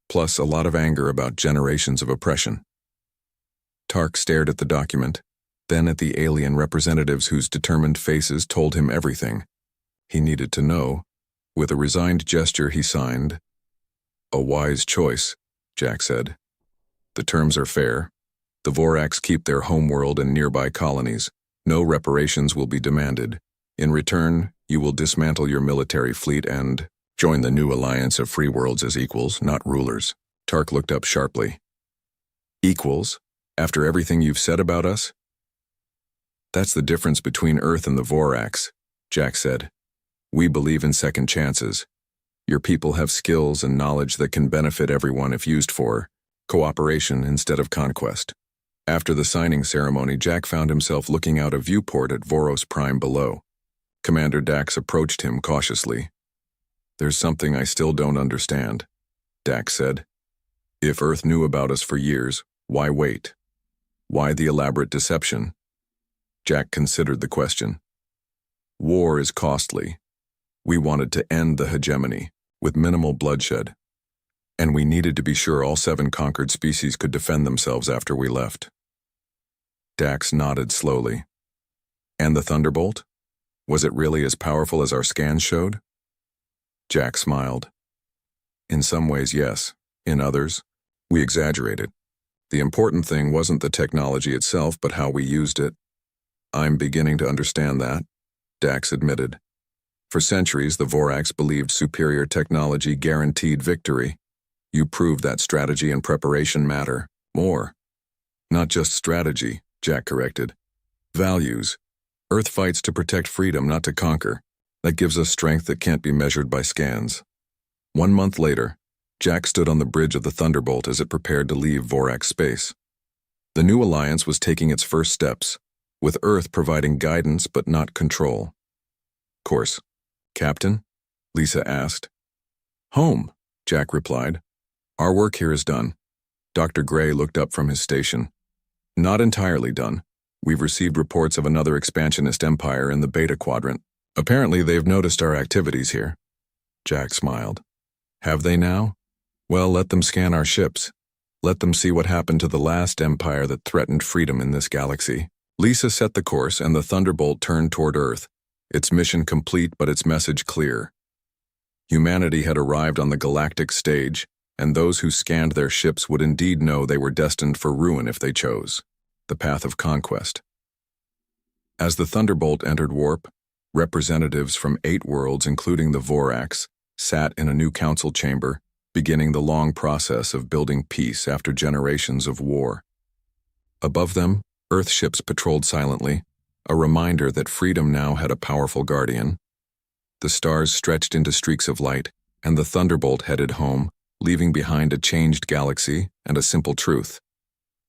plus a lot of anger about generations of oppression. Tark stared at the document, then at the alien representatives whose determined faces told him everything he needed to know. With a resigned gesture he signed. A wise choice, Jack said. The terms are fair. The Vorax keep their homeworld and nearby colonies. No reparations will be demanded. In return, you will dismantle your military fleet and join the new alliance of free worlds as equals, not rulers. Tark looked up sharply. Equals? After everything you've said about us? That's the difference between Earth and the Vorax, Jack said. We believe in second chances. Your people have skills and knowledge that can benefit everyone if used for cooperation instead of conquest. After the signing ceremony, Jack found himself looking out a viewport at Voros Prime below. Commander Dax approached him cautiously. There's something I still don't understand, Dax said. If Earth knew about us for years, why wait? Why the elaborate deception? Jack considered the question. War is costly. We wanted to end the hegemony, with minimal bloodshed. And we needed to be sure all 7 conquered species could defend themselves after we left. Dax nodded slowly. And the Thunderbolt? Was it really as powerful as our scans showed? Jack smiled. In some ways, yes. In others, we exaggerated. The important thing wasn't the technology itself, but how we used it. I'm beginning to understand that, Dax admitted. For centuries, the Vorax believed superior technology guaranteed victory. You proved that strategy and preparation matter more. Not just strategy, Jack corrected. Values. Earth fights to protect freedom, not to conquer. That gives us strength that can't be measured by scans. 1 month later, Jack stood on the bridge of the Thunderbolt as it prepared to leave Vorax space. The new alliance was taking its first steps, with Earth providing guidance but not control. Course. Captain? Lisa asked. Home, Jack replied. Our work here is done. Dr. Gray looked up from his station. Not entirely done. We've received reports of another expansionist empire in the Beta Quadrant. Apparently they've noticed our activities here. Jack smiled. Have they now? Well, let them scan our ships. Let them see what happened to the last empire that threatened freedom in this galaxy. Lisa set the course and the Thunderbolt turned toward Earth, its mission complete but its message clear. Humanity had arrived on the galactic stage, and those who scanned their ships would indeed know they were destined for ruin if they chose the path of conquest. As the Thunderbolt entered warp, representatives from 8 worlds, including the Vorax, sat in a new council chamber, beginning the long process of building peace after generations of war. Above them, Earth ships patrolled silently, a reminder that freedom now had a powerful guardian. The stars stretched into streaks of light, and the Thunderbolt headed home, leaving behind a changed galaxy and a simple truth.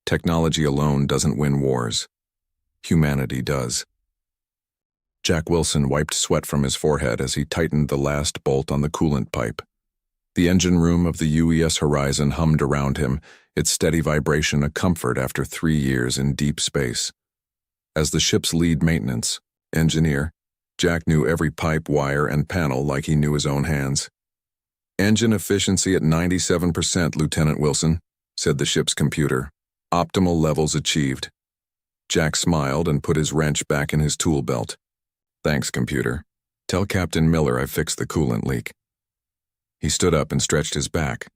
Technology alone doesn't win wars. Humanity does. Jack Wilson wiped sweat from his forehead as he tightened the last bolt on the coolant pipe. The engine room of the UES Horizon hummed around him, its steady vibration a comfort after 3 years in deep space. As the ship's lead maintenance engineer, Jack knew every pipe, wire, and panel like he knew his own hands. "Engine efficiency at 97%, Lieutenant Wilson," said the ship's computer. "Optimal levels achieved." Jack smiled and put his wrench back in his tool belt. "Thanks, computer. Tell Captain Miller I fixed the coolant leak." He stood up and stretched his back.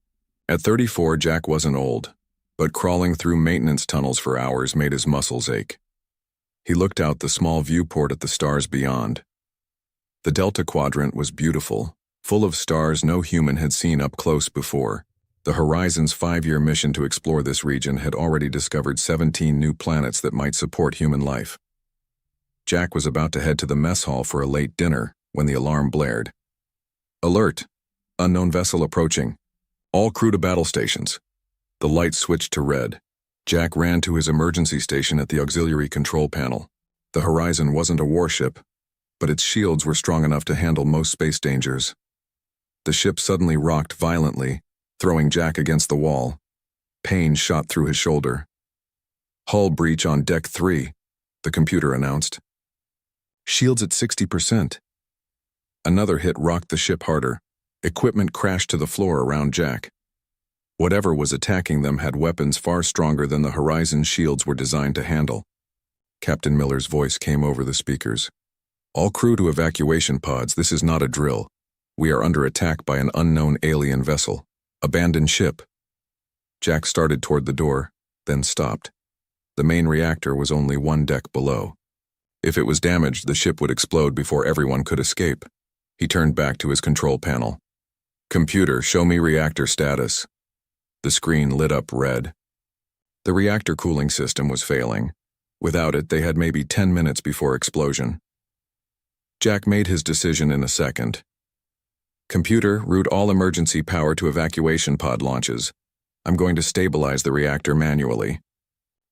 At 34, Jack wasn't old, but crawling through maintenance tunnels for hours made his muscles ache. He looked out the small viewport at the stars beyond. The Delta Quadrant was beautiful, full of stars no human had seen up close before. The Horizon's 5-year mission to explore this region had already discovered 17 new planets that might support human life. Jack was about to head to the mess hall for a late dinner when the alarm blared. "Alert! Unknown vessel approaching. All crew to battle stations." The light switched to red. Jack ran to his emergency station at the auxiliary control panel. The Horizon wasn't a warship, but its shields were strong enough to handle most space dangers. The ship suddenly rocked violently, throwing Jack against the wall. Pain shot through his shoulder. "Hull breach on Deck 3, the computer announced. "Shields at 60%. Another hit rocked the ship harder. Equipment crashed to the floor around Jack. Whatever was attacking them had weapons far stronger than the Horizon shields were designed to handle. Captain Miller's voice came over the speakers. "All crew to evacuation pods, this is not a drill. We are under attack by an unknown alien vessel. Abandoned ship." Jack started toward the door, then stopped. The main reactor was only 1 deck below. If it was damaged, the ship would explode before everyone could escape. He turned back to his control panel. "Computer, show me reactor status." The screen lit up red. The reactor cooling system was failing. Without it, they had maybe 10 minutes before explosion. Jack made his decision in a second. "Computer, route all emergency power to evacuation pod launches. I'm going to stabilize the reactor manually.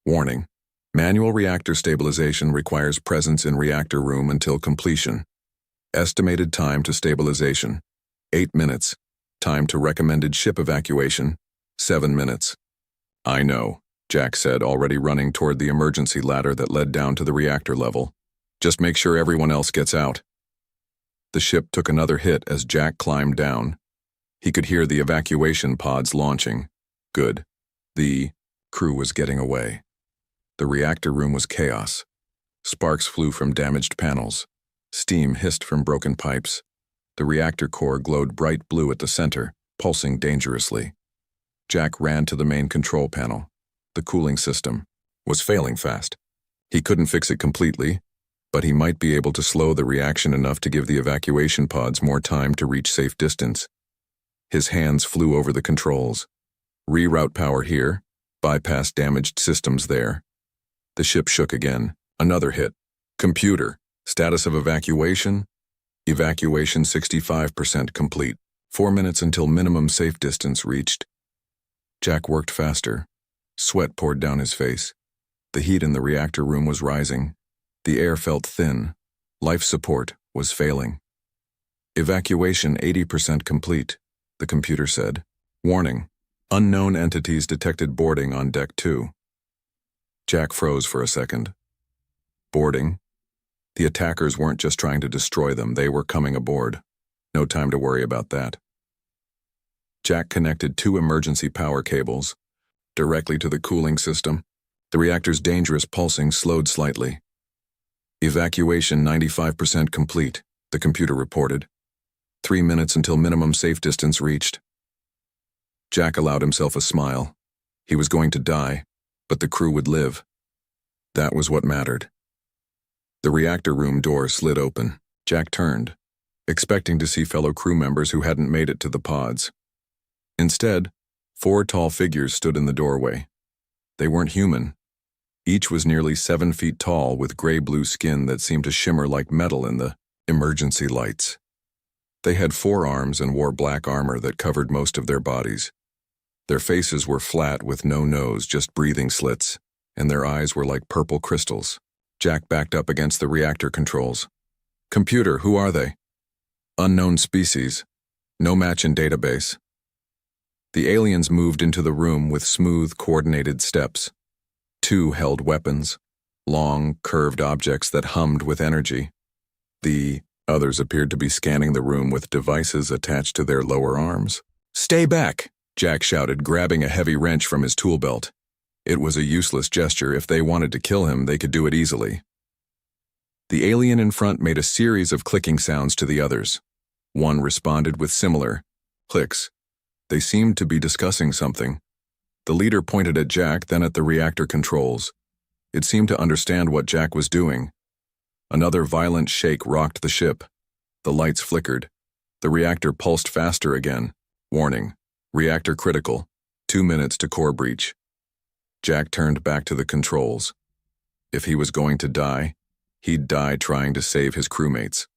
Warning: manual reactor stabilization requires presence in reactor room until completion. Estimated time to stabilization: 8 minutes. Time to recommended ship evacuation: 7 minutes. "I know," Jack said, already running toward the emergency ladder that led down to the reactor level. "Just make sure everyone else gets out." The ship took another hit as Jack climbed down. He could hear the evacuation pods launching. Good. The crew was getting away. The reactor room was chaos. Sparks flew from damaged panels. Steam hissed from broken pipes. The reactor core glowed bright blue at the center, pulsing dangerously. Jack ran to the main control panel. The cooling system was failing fast. He couldn't fix it completely, but he might be able to slow the reaction enough to give the evacuation pods more time to reach safe distance. His hands flew over the controls. Reroute power here, bypass damaged systems there. The ship shook again. Another hit. "Computer, status of evacuation?" "Evacuation 65% complete. 4 minutes until minimum safe distance reached." Jack worked faster. Sweat poured down his face. The heat in the reactor room was rising. The air felt thin. Life support was failing. "Evacuation 80% complete," the computer said. "Warning: unknown entities detected boarding on Deck 2. Jack froze for a second. Boarding? The attackers weren't just trying to destroy them, they were coming aboard. No time to worry about that. Jack connected 2 emergency power cables directly to the cooling system. The reactor's dangerous pulsing slowed slightly. "Evacuation 95% complete," the computer reported. 3 minutes until minimum safe distance reached. Jack allowed himself a smile. He was going to die, but the crew would live. That was what mattered. The reactor room door slid open. Jack turned, expecting to see fellow crew members who hadn't made it to the pods. Instead, 4 tall figures stood in the doorway. They weren't human. Each was nearly 7 feet tall with gray-blue skin that seemed to shimmer like metal in the emergency lights. They had 4 arms and wore black armor that covered most of their bodies. Their faces were flat with no nose, just breathing slits, and their eyes were like purple crystals. Jack backed up against the reactor controls. "Computer, who are they?" "Unknown species. No match in database." The aliens moved into the room with smooth, coordinated steps. 2 held weapons, long, curved objects that hummed with energy. The others appeared to be scanning the room with devices attached to their lower arms. "Stay back!" Jack shouted, grabbing a heavy wrench from his tool belt. It was a useless gesture. If they wanted to kill him, they could do it easily. The alien in front made a series of clicking sounds to the others. One responded with similar clicks. They seemed to be discussing something. The leader pointed at Jack, then at the reactor controls. It seemed to understand what Jack was doing. Another violent shake rocked the ship. The lights flickered. The reactor pulsed faster again. Warning: reactor critical. 2 minutes to core breach. Jack turned back to the controls. If he was going to die, he'd die trying to save his crewmates.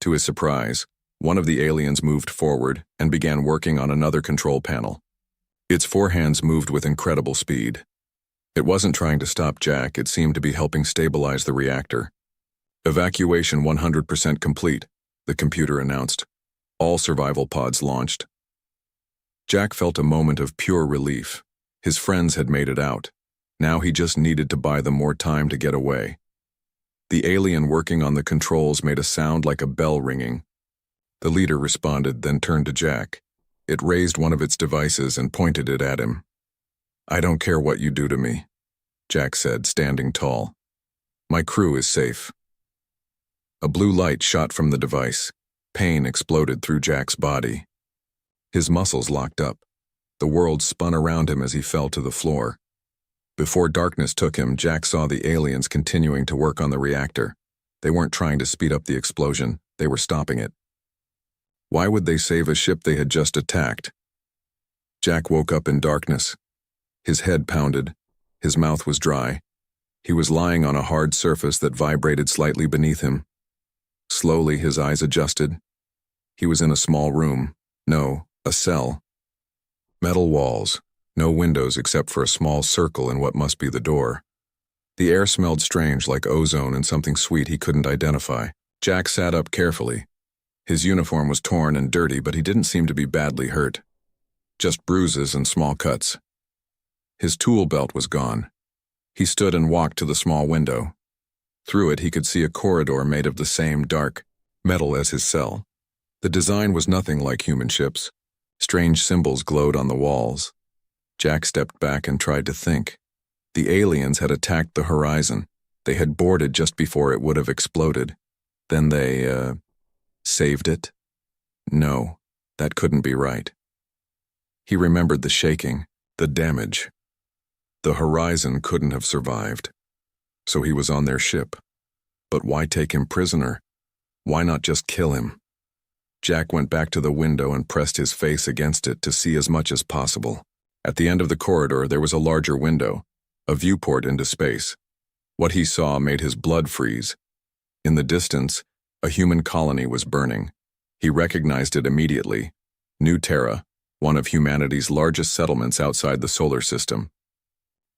To his surprise, one of the aliens moved forward and began working on another control panel. Its 4 hands moved with incredible speed. It wasn't trying to stop Jack, it seemed to be helping stabilize the reactor. "Evacuation 100% complete," the computer announced. "All survival pods launched." Jack felt a moment of pure relief. His friends had made it out. Now he just needed to buy them more time to get away. The alien working on the controls made a sound like a bell ringing. The leader responded, then turned to Jack. It raised one of its devices and pointed it at him. "I don't care what you do to me," Jack said, standing tall. "My crew is safe." A blue light shot from the device. Pain exploded through Jack's body. His muscles locked up. The world spun around him as he fell to the floor. Before darkness took him, Jack saw the aliens continuing to work on the reactor. They weren't trying to speed up the explosion, they were stopping it. Why would they save a ship they had just attacked? Jack woke up in darkness. His head pounded. His mouth was dry. He was lying on a hard surface that vibrated slightly beneath him. Slowly, his eyes adjusted. He was in a small room. No, a cell. Metal walls. No windows except for a small circle in what must be the door. The air smelled strange, like ozone and something sweet he couldn't identify. Jack sat up carefully. His uniform was torn and dirty, but he didn't seem to be badly hurt. Just bruises and small cuts. His tool belt was gone. He stood and walked to the small window. Through it he could see a corridor made of the same dark metal as his cell. The design was nothing like human ships. Strange symbols glowed on the walls. Jack stepped back and tried to think. The aliens had attacked the horizon. They had boarded just before it would have exploded. Then they, saved it? No, that couldn't be right. He remembered the shaking, the damage. The horizon couldn't have survived. So he was on their ship. But why take him prisoner? Why not just kill him? Jack went back to the window and pressed his face against it to see as much as possible. At the end of the corridor, there was a larger window, a viewport into space. What he saw made his blood freeze. In the distance, a human colony was burning. He recognized it immediately. New Terra, one of humanity's largest settlements outside the solar system.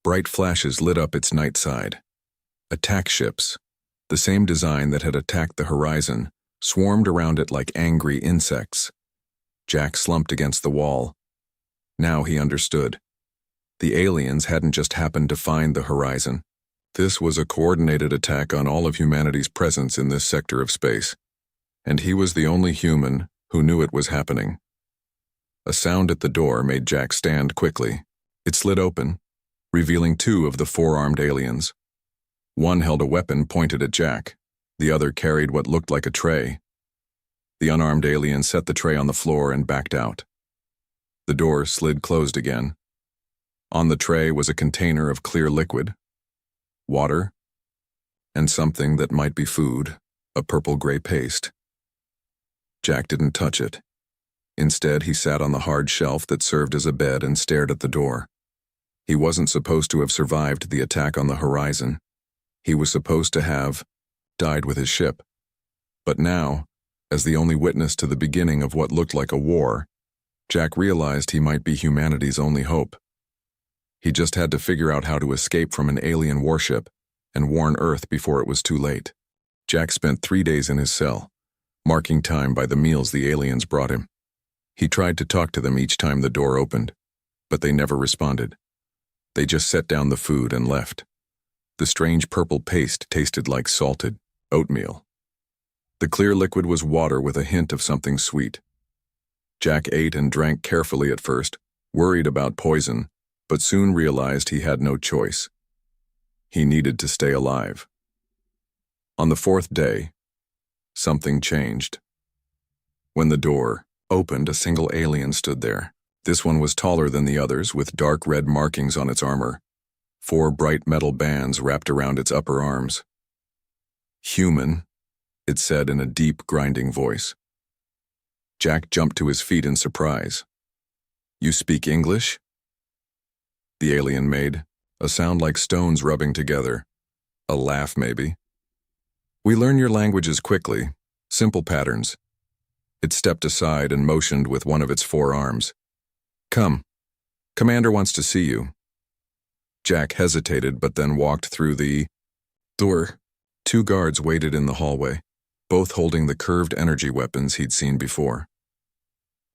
Bright flashes lit up its night side. Attack ships, the same design that had attacked the horizon, swarmed around it like angry insects. Jack slumped against the wall. Now he understood. The aliens hadn't just happened to find the horizon. This was a coordinated attack on all of humanity's presence in this sector of space. And he was the only human who knew it was happening. A sound at the door made Jack stand quickly. It slid open, revealing 2 of the 4-armed aliens. One held a weapon pointed at Jack. The other carried what looked like a tray. The unarmed alien set the tray on the floor and backed out. The door slid closed again. On the tray was a container of clear liquid, water, and something that might be food, a purple-gray paste. Jack didn't touch it. Instead, he sat on the hard shelf that served as a bed and stared at the door. He wasn't supposed to have survived the attack on the horizon. He was supposed to have died with his ship. But now, as the only witness to the beginning of what looked like a war, Jack realized he might be humanity's only hope. He just had to figure out how to escape from an alien warship and warn Earth before it was too late. Jack spent 3 days in his cell, marking time by the meals the aliens brought him. He tried to talk to them each time the door opened, but they never responded. They just set down the food and left. The strange purple paste tasted like salted oatmeal. The clear liquid was water with a hint of something sweet. Jack ate and drank carefully at first, worried about poison, but soon realized he had no choice. He needed to stay alive. On the 4th day, something changed. When the door opened, a single alien stood there. This one was taller than the others, with dark red markings on its armor. 4 bright metal bands wrapped around its upper arms. "Human," it said in a deep, grinding voice. Jack jumped to his feet in surprise. "You speak English?" The alien made a sound like stones rubbing together. A laugh, maybe. "We learn your languages quickly, simple patterns." It stepped aside and motioned with one of its 4 arms. "Come. Commander wants to see you." Jack hesitated but then walked through the door. 2 guards waited in the hallway, both holding the curved energy weapons he'd seen before.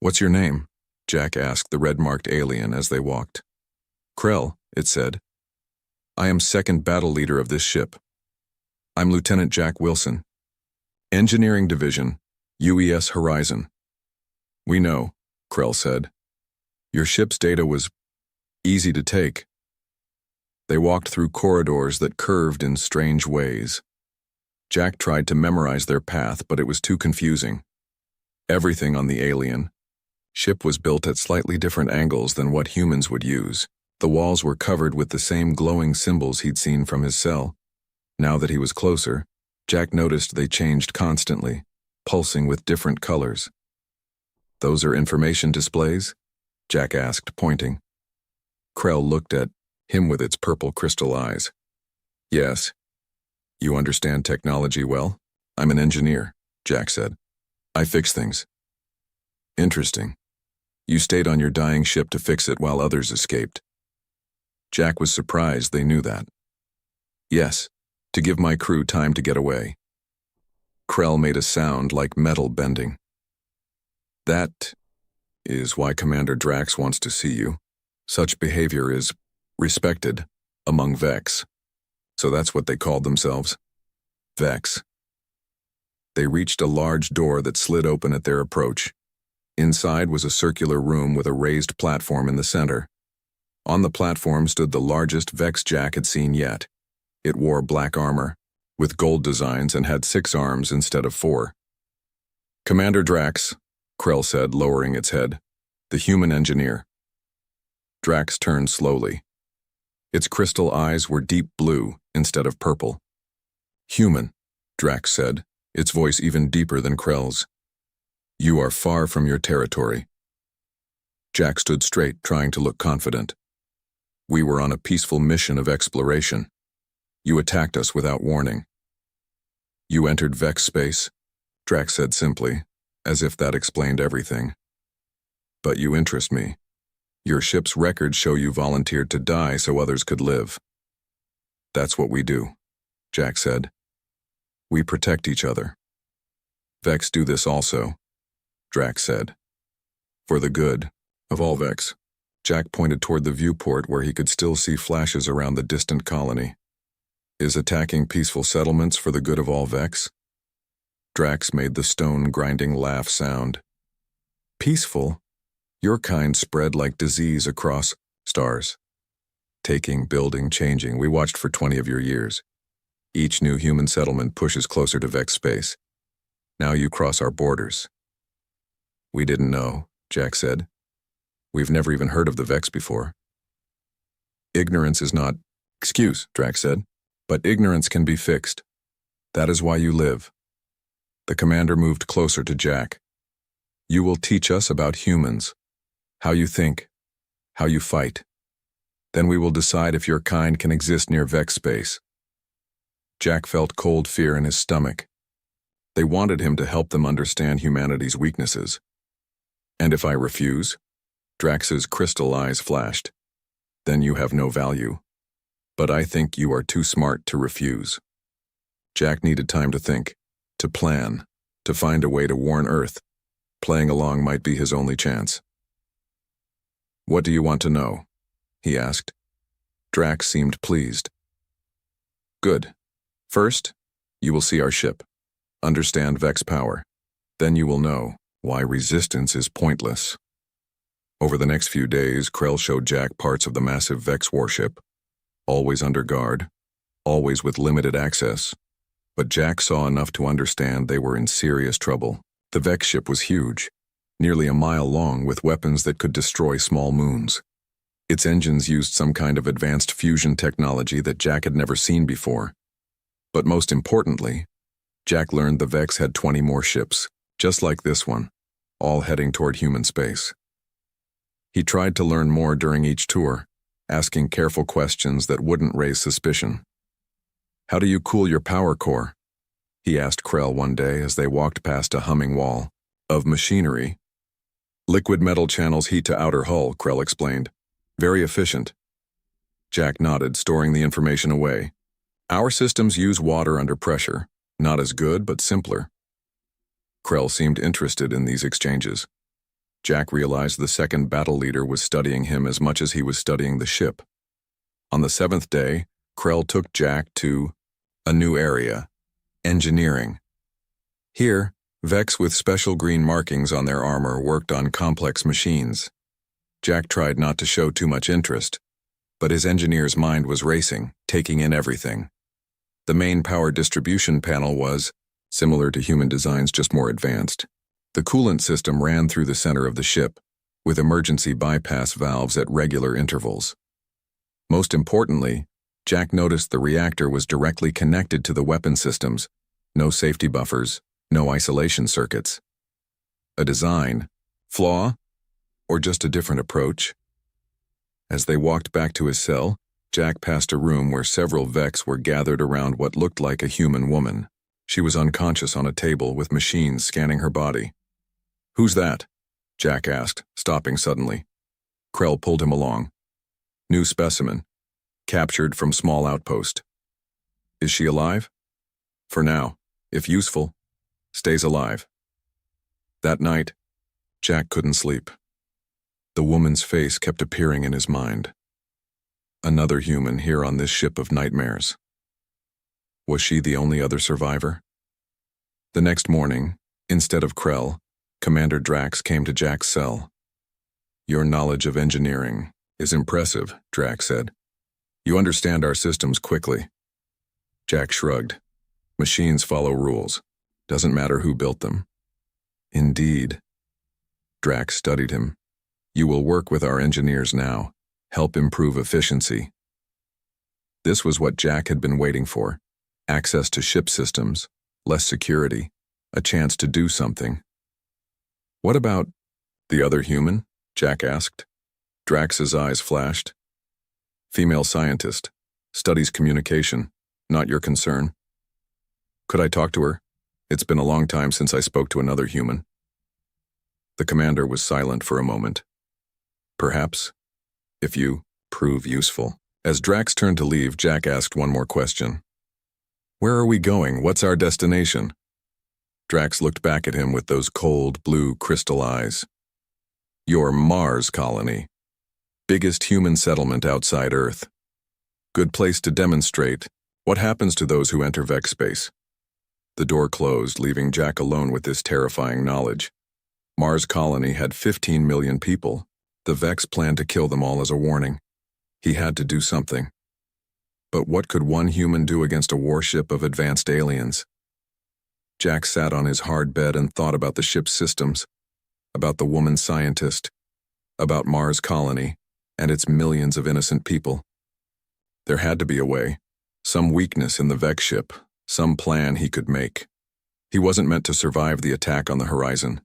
"What's your name?" Jack asked the red-marked alien as they walked. "Krell," it said. "I am 2nd battle leader of this ship. I'm Lieutenant Jack Wilson. Engineering Division, UES Horizon." "We know," Krell said. "Your ship's data was easy to take." They walked through corridors that curved in strange ways. Jack tried to memorize their path, but it was too confusing. Everything on the alien ship was built at slightly different angles than what humans would use. The walls were covered with the same glowing symbols he'd seen from his cell. Now that he was closer, Jack noticed they changed constantly, pulsing with different colors. "Those are information displays?" Jack asked, pointing. Krell looked at him with its purple crystal eyes. "Yes. You understand technology well?" "I'm an engineer," Jack said. "I fix things." "Interesting. You stayed on your dying ship to fix it while others escaped." Jack was surprised they knew that. "Yes, to give my crew time to get away." Krell made a sound like metal bending. "That is why Commander Drax wants to see you. Such behavior is respected among Vex." "So that's what they called themselves? Vex." They reached a large door that slid open at their approach. Inside was a circular room with a raised platform in the center. On the platform stood the largest Vex Jack had seen yet. It wore black armor, with gold designs, and had 6 arms instead of 4. "Commander Drax," Krell said, lowering its head. "The human engineer." Drax turned slowly. Its crystal eyes were deep blue instead of purple. "Human," Drax said, its voice even deeper than Krell's. "You are far from your territory." Jack stood straight, trying to look confident. "We were on a peaceful mission of exploration. You attacked us without warning." "You entered Vex space," Drax said simply, as if that explained everything. "But you interest me. Your ship's records show you volunteered to die so others could live." "That's what we do," Jack said. "We protect each other." "Vex do this also," Drax said. "For the good of all Vex." Jack pointed toward the viewport where he could still see flashes around the distant colony. "Is attacking peaceful settlements for the good of all Vex?" Drax made the stone-grinding laugh sound. "Peaceful? Your kind spread like disease across stars. Taking, building, changing, we watched for 20 of your years. Each new human settlement pushes closer to Vex space. Now you cross our borders." "We didn't know," Jack said. "We've never even heard of the Vex before." "Ignorance is not excuse," Drax said, "but ignorance can be fixed. That is why you live." The commander moved closer to Jack. "You will teach us about humans, how you think, how you fight. Then we will decide if your kind can exist near Vex space. Jack felt cold fear in his stomach. They wanted him to help them understand humanity's weaknesses. And if I refuse? Drax's crystal eyes flashed. Then you have no value. But I think you are too smart to refuse. Jack needed time to think, to plan, to find a way to warn Earth. Playing along might be his only chance. What do you want to know? He asked. Drax seemed pleased. Good. First, you will see our ship. Understand Vex power. Then you will know why resistance is pointless. Over the next few days, Krell showed Jack parts of the massive Vex warship, always under guard, always with limited access. But Jack saw enough to understand they were in serious trouble. The Vex ship was huge, nearly a mile long, with weapons that could destroy small moons. Its engines used some kind of advanced fusion technology that Jack had never seen before. But most importantly, Jack learned the Vex had 20 more ships, just like this one, all heading toward human space. He tried to learn more during each tour, asking careful questions that wouldn't raise suspicion. How do you cool your power core? He asked Krell one day as they walked past a humming wall of machinery. Liquid metal channels heat to outer hull, Krell explained. Very efficient. Jack nodded, storing the information away. Our systems use water under pressure. Not as good, but simpler. Krell seemed interested in these exchanges. Jack realized the second battle leader was studying him as much as he was studying the ship. On the 7th day, Krell took Jack to a new area, engineering. Here, Vex with special green markings on their armor worked on complex machines. Jack tried not to show too much interest, but his engineer's mind was racing, taking in everything. The main power distribution panel was similar to human designs, just more advanced. The coolant system ran through the center of the ship, with emergency bypass valves at regular intervals. Most importantly, Jack noticed the reactor was directly connected to the weapon systems, no safety buffers, no isolation circuits. A design flaw, or just a different approach? As they walked back to his cell, Jack passed a room where several Vex were gathered around what looked like a human woman. She was unconscious on a table with machines scanning her body. Who's that? Jack asked, stopping suddenly. Krell pulled him along. New specimen. Captured from small outpost. Is she alive? For now, if useful, stays alive. That night, Jack couldn't sleep. The woman's face kept appearing in his mind. Another human here on this ship of nightmares. Was she the only other survivor? The next morning, instead of Krell, Commander Drax came to Jack's cell. Your knowledge of engineering is impressive, Drax said. You understand our systems quickly. Jack shrugged. Machines follow rules. Doesn't matter who built them. Indeed. Drax studied him. You will work with our engineers now. Help improve efficiency. This was what Jack had been waiting for. Access to ship systems, less security, a chance to do something. What about the other human? Jack asked. Drax's eyes flashed. Female scientist, studies communication, not your concern. Could I talk to her? It's been a long time since I spoke to another human. The commander was silent for a moment. Perhaps, if you prove useful. As Drax turned to leave, Jack asked one more question. Where are we going? What's our destination? Drax looked back at him with those cold, blue crystal eyes. Your Mars colony. Biggest human settlement outside Earth. Good place to demonstrate what happens to those who enter Vex space. The door closed, leaving Jack alone with this terrifying knowledge. Mars colony had 15 million people. The Vex planned to kill them all as a warning. He had to do something. But what could one human do against a warship of advanced aliens? Jack sat on his hard bed and thought about the ship's systems, about the woman scientist, about Mars colony, and its millions of innocent people. There had to be a way, some weakness in the Vex ship, some plan he could make. He wasn't meant to survive the attack on the horizon,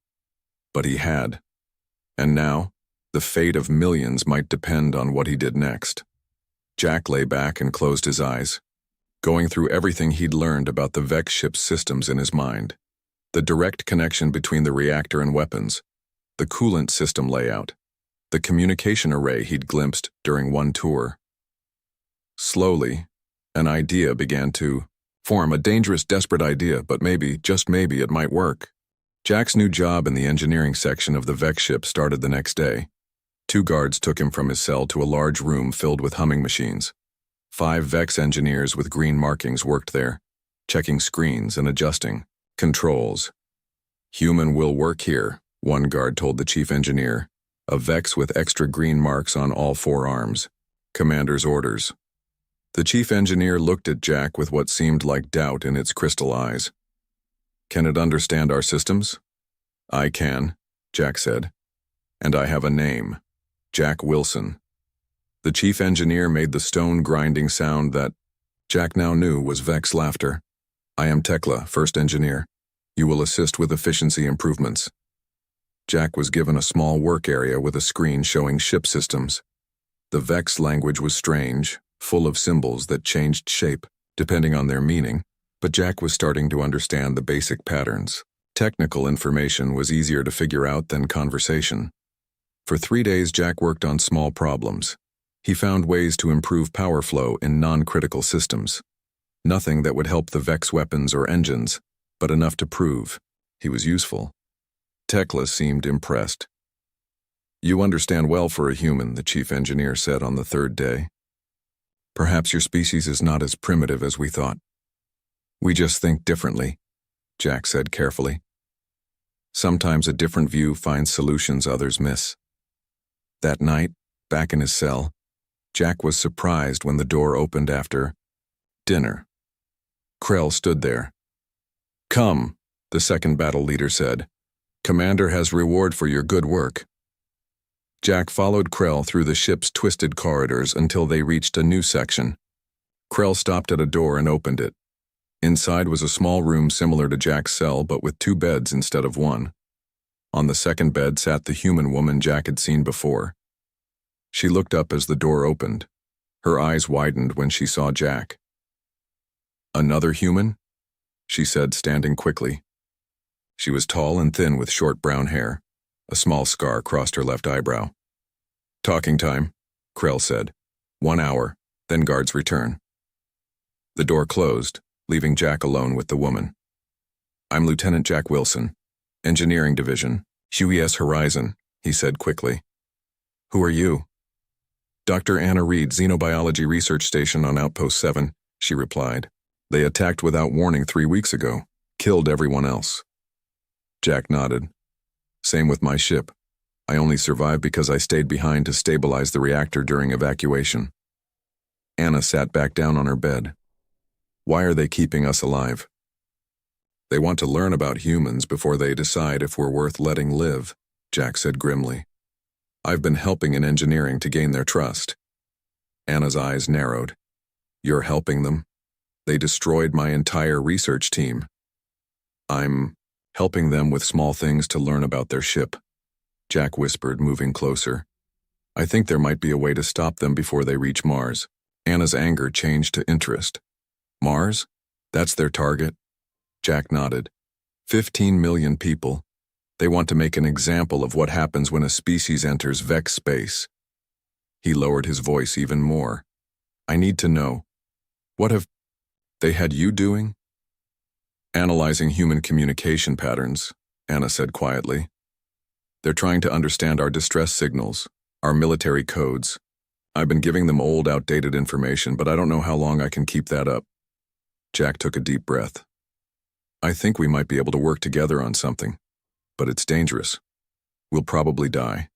but he had. And now, the fate of millions might depend on what he did next. Jack lay back and closed his eyes, going through everything he'd learned about the Vex ship's systems in his mind. The direct connection between the reactor and weapons, the coolant system layout, the communication array he'd glimpsed during one tour. Slowly, an idea began to form, a dangerous, desperate idea, but maybe, just maybe, it might work. Jack's new job in the engineering section of the Vex ship started the next day. 2 guards took him from his cell to a large room filled with humming machines. 5 Vex engineers with green markings worked there, checking screens and adjusting controls. "Human will work here," one guard told the chief engineer, a Vex with extra green marks on all 4 arms. "Commander's orders." The chief engineer looked at Jack with what seemed like doubt in its crystal eyes. "Can it understand our systems?" "I can," Jack said. "And I have a name. Jack Wilson." The chief engineer made the stone-grinding sound that Jack now knew was Vex laughter. "I am Tekla, first engineer. You will assist with efficiency improvements." Jack was given a small work area with a screen showing ship systems. The Vex language was strange, full of symbols that changed shape, depending on their meaning, but Jack was starting to understand the basic patterns. Technical information was easier to figure out than conversation. For 3 days, Jack worked on small problems. He found ways to improve power flow in non-critical systems. Nothing that would help the Vex weapons or engines, but enough to prove he was useful. Tekla seemed impressed. "You understand well for a human," the chief engineer said on the 3rd day. "Perhaps your species is not as primitive as we thought. We just think differently," Jack said carefully. "Sometimes a different view finds solutions others miss." That night, back in his cell, Jack was surprised when the door opened after dinner. Krell stood there. "Come," the second battle leader said. "Commander has reward for your good work." Jack followed Krell through the ship's twisted corridors until they reached a new section. Krell stopped at a door and opened it. Inside was a small room similar to Jack's cell, but with 2 beds instead of 1. On the second bed sat the human woman Jack had seen before. She looked up as the door opened. Her eyes widened when she saw Jack. "Another human?" she said, standing quickly. She was tall and thin with short brown hair. A small scar crossed her left eyebrow. "Talking time," Krell said. 1 hour, then guards return." The door closed, leaving Jack alone with the woman. "I'm Lieutenant Jack Wilson, Engineering Division, HFY Horizon," he said quickly. "Who are you?" "Dr. Anna Reed, Xenobiology Research Station on Outpost 7, she replied. "They attacked without warning 3 weeks ago, killed everyone else." Jack nodded. "Same with my ship. I only survived because I stayed behind to stabilize the reactor during evacuation." Anna sat back down on her bed. "Why are they keeping us alive?" "They want to learn about humans before they decide if we're worth letting live," Jack said grimly. "I've been helping in engineering to gain their trust." Anna's eyes narrowed. "You're helping them? They destroyed my entire research team." "I'm helping them with small things to learn about their ship," Jack whispered, moving closer. "I think there might be a way to stop them before they reach Mars." Anna's anger changed to interest. "Mars? That's their target?" Jack nodded. 15 million people. They want to make an example of what happens when a species enters Vex space. He lowered his voice even more. "I need to know. What have they had you doing?" "Analyzing human communication patterns," Anna said quietly. "They're trying to understand our distress signals, our military codes. I've been giving them old, outdated information, but I don't know how long I can keep that up." Jack took a deep breath. "I think we might be able to work together on something, but it's dangerous. We'll probably die."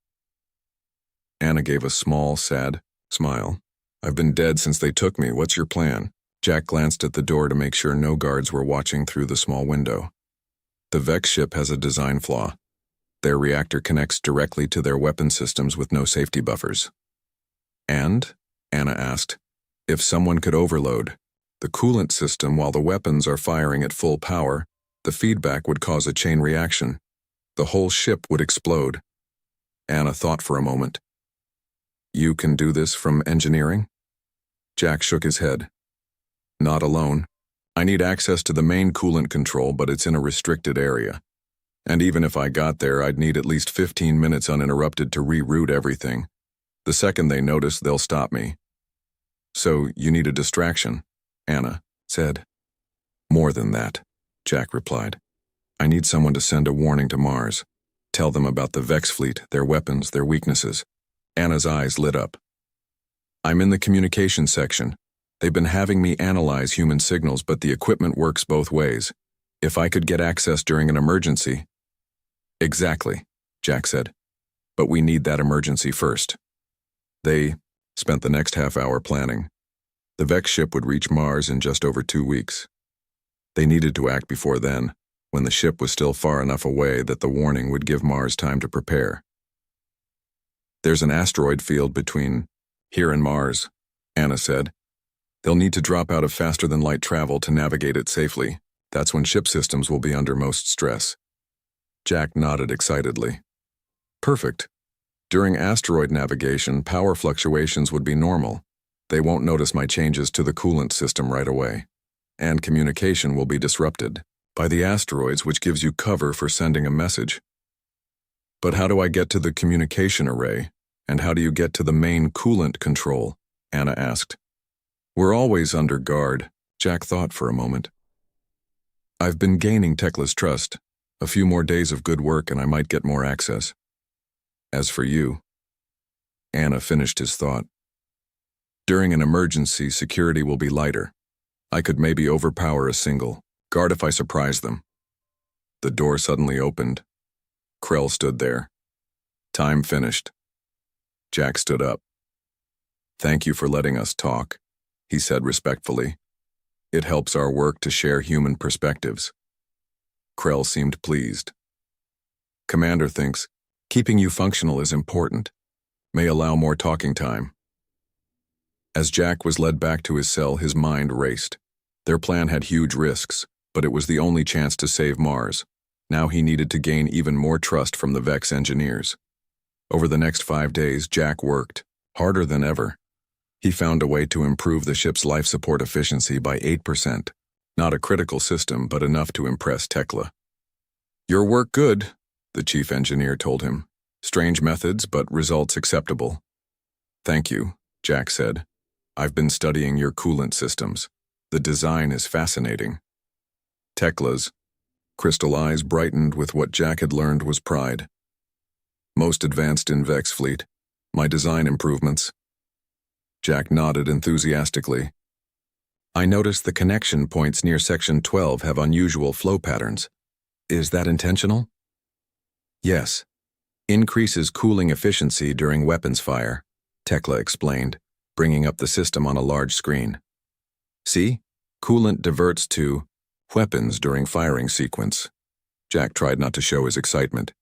Anna gave a small, sad smile. "I've been dead since they took me. What's your plan?" Jack glanced at the door to make sure no guards were watching through the small window. "The Vex ship has a design flaw. Their reactor connects directly to their weapon systems with no safety buffers." "And?" Anna asked. "If someone could overload the coolant system while the weapons are firing at full power, the feedback would cause a chain reaction. The whole ship would explode." Anna thought for a moment. "You can do this from engineering?" Jack shook his head. Not alone. I need access to the main coolant control, but it's in a restricted area. And even if I got there, I'd need at least 15 minutes uninterrupted to reroute everything. The second they notice, they'll stop me. So, you need a distraction, Anna said. More than that, Jack replied. I need someone to send a warning to Mars. Tell them about the Vex fleet, their weapons, their weaknesses. Anna's eyes lit up. I'm in the communications section. They've been having me analyze human signals, but the equipment works both ways. If I could get access during an emergency. Exactly, Jack said. But we need that emergency first. They spent the next half hour planning. The Vex ship would reach Mars in just over 2 weeks. They needed to act before then, when the ship was still far enough away that the warning would give Mars time to prepare. There's an asteroid field between here and Mars, Anna said. They'll need to drop out of faster-than-light travel to navigate it safely. That's when ship systems will be under most stress. Jack nodded excitedly. Perfect. During asteroid navigation, power fluctuations would be normal. They won't notice my changes to the coolant system right away. And communication will be disrupted by the asteroids, which gives you cover for sending a message. But how do I get to the communication array? And how do you get to the main coolant control? Anna asked. We're always under guard, Jack thought for a moment. I've been gaining Tekla's trust. A few more days of good work and I might get more access. As for you, Anna finished his thought. During an emergency, security will be lighter. I could maybe overpower a single guard if I surprise them. The door suddenly opened. Krell stood there. Time finished. Jack stood up. Thank you for letting us talk, he said respectfully. It helps our work to share human perspectives. Krell seemed pleased. Commander thinks keeping you functional is important. May allow more talking time. As Jack was led back to his cell, his mind raced. Their plan had huge risks, but it was the only chance to save Mars. Now he needed to gain even more trust from the Vex engineers. Over the next 5 days, Jack worked, harder than ever. He found a way to improve the ship's life support efficiency by 8%. Not a critical system, but enough to impress Tekla. Your work good, the chief engineer told him. Strange methods, but results acceptable. Thank you, Jack said. I've been studying your coolant systems. The design is fascinating. Tekla's crystal eyes brightened with what Jack had learned was pride. Most advanced in Vex fleet. My design improvements. Jack nodded enthusiastically. I noticed the connection points near Section 12 have unusual flow patterns. Is that intentional? Yes. Increases cooling efficiency during weapons fire, Tekla explained, bringing up the system on a large screen. See? Coolant diverts to weapons during firing sequence. Jack tried not to show his excitement.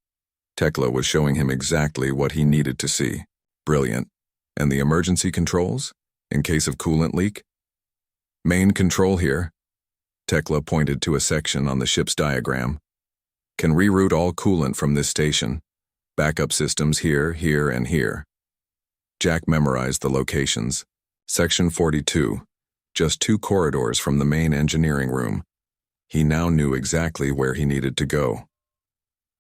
Tekla was showing him exactly what he needed to see. Brilliant. And the emergency controls? In case of coolant leak? Main control here. Tekla pointed to a section on the ship's diagram. Can reroute all coolant from this station. Backup systems here, here, and here. Jack memorized the locations. Section 42. Just 2 corridors from the main engineering room. He now knew exactly where he needed to go.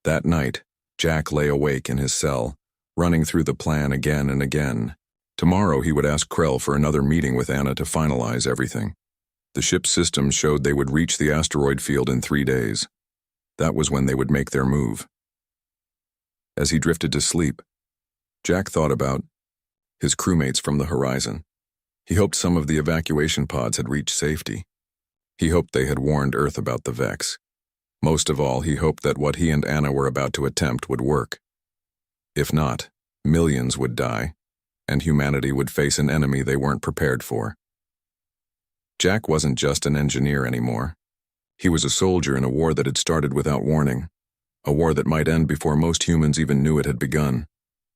That night, Jack lay awake in his cell, running through the plan again and again. Tomorrow he would ask Krell for another meeting with Anna to finalize everything. The ship's system showed they would reach the asteroid field in 3 days. That was when they would make their move. As he drifted to sleep, Jack thought about his crewmates from the horizon. He hoped some of the evacuation pods had reached safety. He hoped they had warned Earth about the Vex. Most of all, he hoped that what he and Anna were about to attempt would work. If not, millions would die, and humanity would face an enemy they weren't prepared for. Jack wasn't just an engineer anymore. He was a soldier in a war that had started without warning, a war that might end before most humans even knew it had begun.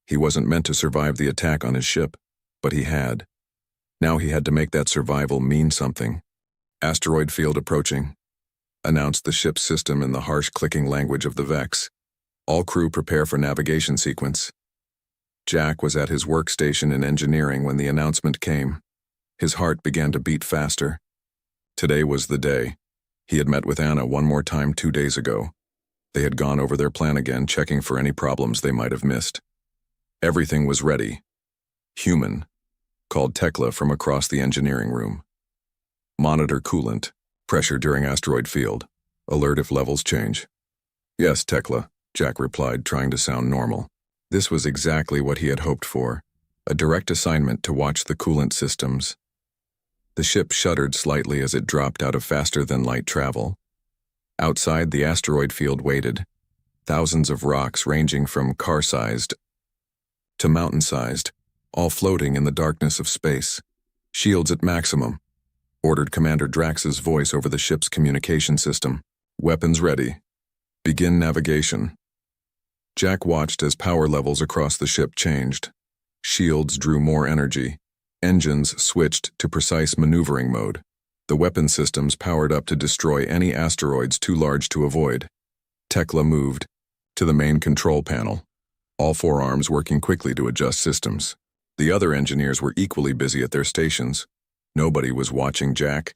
He wasn't meant to survive the attack on his ship, but he had. Now he had to make that survival mean something. Asteroid field approaching, announced the ship's system in the harsh clicking language of the Vex. All crew prepare for navigation sequence. Jack was at his workstation in engineering when the announcement came. His heart began to beat faster. Today was the day. He had met with Anna one more time 2 days ago. They had gone over their plan again, checking for any problems they might have missed. Everything was ready. Human, called Tekla from across the engineering room. Monitor coolant, pressure during asteroid field. Alert if levels change. Yes, Tekla, Jack replied, trying to sound normal. This was exactly what he had hoped for, a direct assignment to watch the coolant systems. The ship shuddered slightly as it dropped out of faster-than-light travel. Outside, the asteroid field waited, thousands of rocks ranging from car-sized to mountain-sized, all floating in the darkness of space. Shields at maximum, ordered Commander Drax's voice over the ship's communication system. Weapons ready. Begin navigation. Jack watched as power levels across the ship changed. Shields drew more energy. Engines switched to precise maneuvering mode. The weapon systems powered up to destroy any asteroids too large to avoid. Tekla moved to the main control panel, all 4 arms working quickly to adjust systems. The other engineers were equally busy at their stations. Nobody was watching Jack.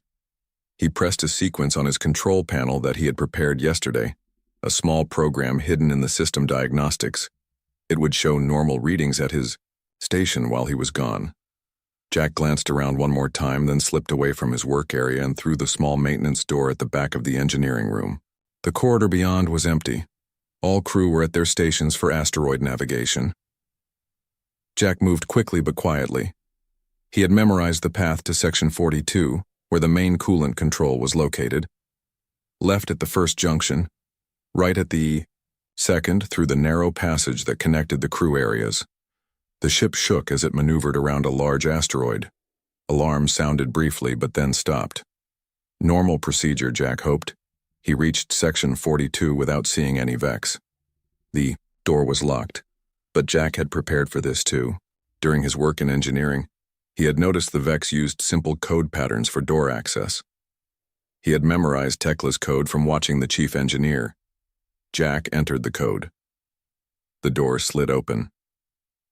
He pressed a sequence on his control panel that he had prepared yesterday, a small program hidden in the system diagnostics. It would show normal readings at his station while he was gone. Jack glanced around one more time, then slipped away from his work area and through the small maintenance door at the back of the engineering room. The corridor beyond was empty. All crew were at their stations for asteroid navigation. Jack moved quickly but quietly. He had memorized the path to Section 42, where the main coolant control was located. Left at the first junction, right at the second through the narrow passage that connected the crew areas. The ship shook as it maneuvered around a large asteroid. Alarms sounded briefly but then stopped. Normal procedure, Jack hoped. He reached Section 42 without seeing any Vex. The door was locked, but Jack had prepared for this too. During his work in engineering, he had noticed the Vex used simple code patterns for door access. He had memorized Tekla's code from watching the chief engineer. Jack entered the code. The door slid open.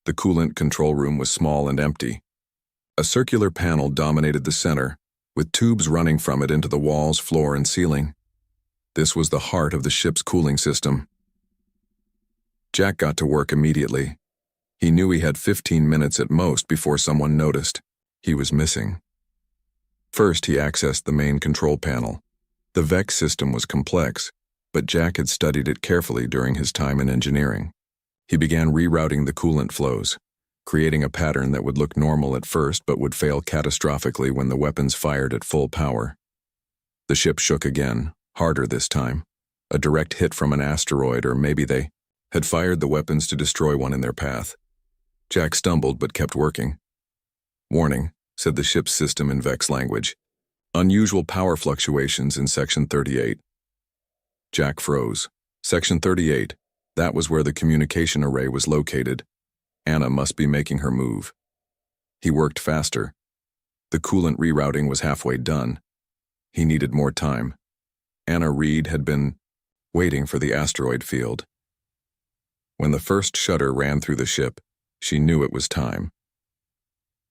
The coolant control room was small and empty. A circular panel dominated the center, with tubes running from it into the walls, floor, and ceiling. This was the heart of the ship's cooling system. Jack got to work immediately. He knew he had 15 minutes at most before someone noticed. He was missing. First, he accessed the main control panel. The Vex system was complex, but Jack had studied it carefully during his time in engineering. He began rerouting the coolant flows, creating a pattern that would look normal at first but would fail catastrophically when the weapons fired at full power. The ship shook again, harder this time. A direct hit from an asteroid, or maybe they had fired the weapons to destroy one in their path. Jack stumbled but kept working. Warning, said the ship's system in Vex language. Unusual power fluctuations in Section 38. Jack froze. Section 38. That was where the communication array was located. Anna must be making her move. He worked faster. The coolant rerouting was halfway done. He needed more time. Anna Reed had been waiting for the asteroid field. When the first shudder ran through the ship, she knew it was time.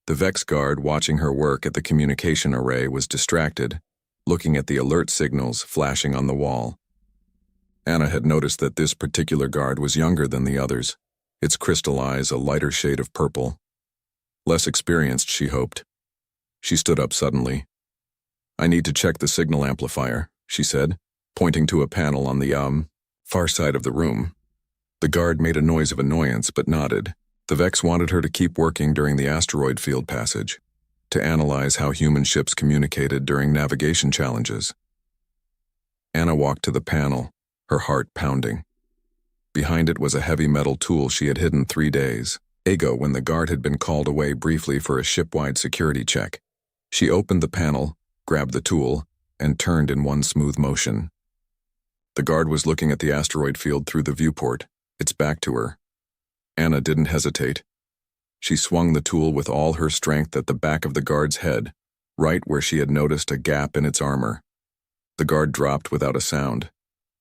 The Vex guard watching her work at the communication array was distracted, looking at the alert signals flashing on the wall. Anna had noticed that this particular guard was younger than the others, its crystal eyes a lighter shade of purple. Less experienced, she hoped. She stood up suddenly. I need to check the signal amplifier, she said, pointing to a panel on the far side of the room. The guard made a noise of annoyance but nodded. The Vex wanted her to keep working during the asteroid field passage, to analyze how human ships communicated during navigation challenges. Anna walked to the panel, her heart pounding. Behind it was a heavy metal tool she had hidden 3 days ago when the guard had been called away briefly for a ship-wide security check. She opened the panel, grabbed the tool, and turned in one smooth motion. The guard was looking at the asteroid field through the viewport, its back to her. Anna didn't hesitate. She swung the tool with all her strength at the back of the guard's head, right where she had noticed a gap in its armor. The guard dropped without a sound.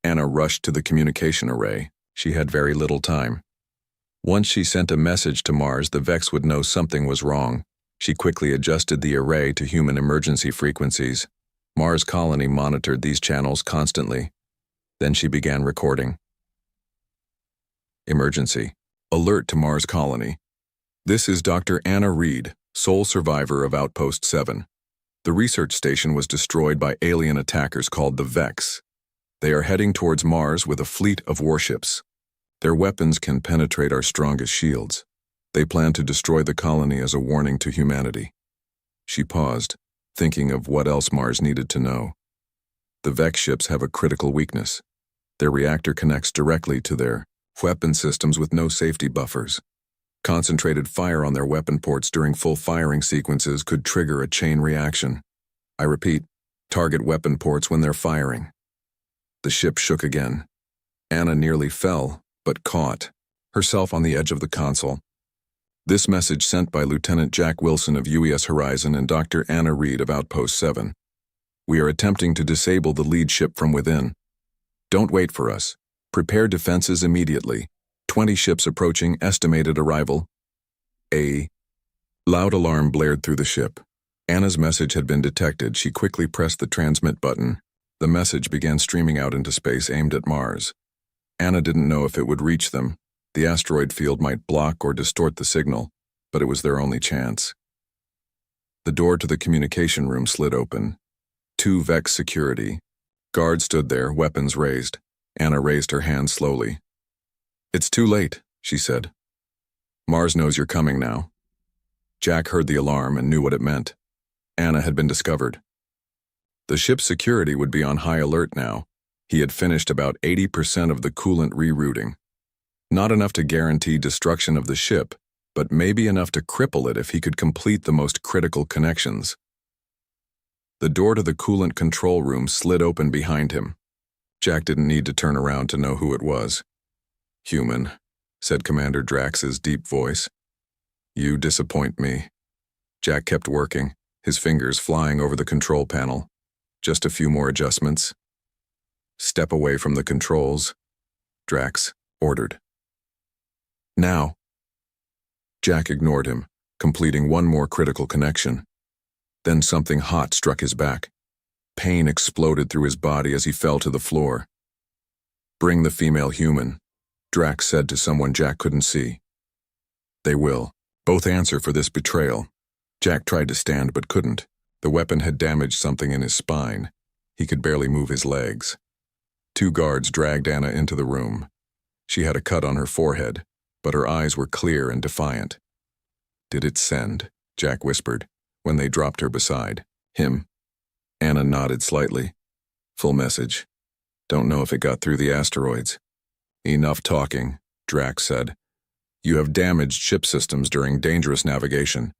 Anna rushed to the communication array. She had very little time. Once she sent a message to Mars, the Vex would know something was wrong. She quickly adjusted the array to human emergency frequencies. Mars Colony monitored these channels constantly. Then she began recording. Emergency. Alert to Mars Colony. This is Dr. Anna Reed, sole survivor of Outpost 7. The research station was destroyed by alien attackers called the Vex. They are heading towards Mars with a fleet of warships. Their weapons can penetrate our strongest shields. They plan to destroy the colony as a warning to humanity. She paused, thinking of what else Mars needed to know. The Vex ships have a critical weakness. Their reactor connects directly to their weapon systems with no safety buffers. Concentrated fire on their weapon ports during full firing sequences could trigger a chain reaction. I repeat, target weapon ports when they're firing. The ship shook again. Anna nearly fell, but caught herself on the edge of the console. This message sent by Lieutenant Jack Wilson of UES Horizon and Dr. Anna Reed of Outpost 7. We are attempting to disable the lead ship from within. Don't wait for us. Prepare defenses immediately. 20 ships approaching, estimated arrival. A loud alarm blared through the ship. Anna's message had been detected. She quickly pressed the transmit button. The message began streaming out into space aimed at Mars. Anna didn't know if it would reach them. The asteroid field might block or distort the signal, but it was their only chance. The door to the communication room slid open. 2 Vex security guards stood there, weapons raised. Anna raised her hand slowly. It's too late, she said. Mars knows you're coming now. Jack heard the alarm and knew what it meant. Anna had been discovered. The ship's security would be on high alert now. He had finished about 80% of the coolant rerouting. Not enough to guarantee destruction of the ship, but maybe enough to cripple it if he could complete the most critical connections. The door to the coolant control room slid open behind him. Jack didn't need to turn around to know who it was. Human, said Commander Drax's deep voice. You disappoint me. Jack kept working, his fingers flying over the control panel. Just a few more adjustments. Step away from the controls, Drax ordered. Now. Jack ignored him, completing one more critical connection. Then something hot struck his back. Pain exploded through his body as he fell to the floor. Bring the female human, Drax said to someone Jack couldn't see. They will. Both answer for this betrayal. Jack tried to stand but couldn't. The weapon had damaged something in his spine. He could barely move his legs. 2 guards dragged Anna into the room. She had a cut on her forehead, but her eyes were clear and defiant. Did it send? Jack whispered, when they dropped her beside him. Anna nodded slightly. Full message. Don't know if it got through the asteroids. Enough talking, Drax said. You have damaged ship systems during dangerous navigation.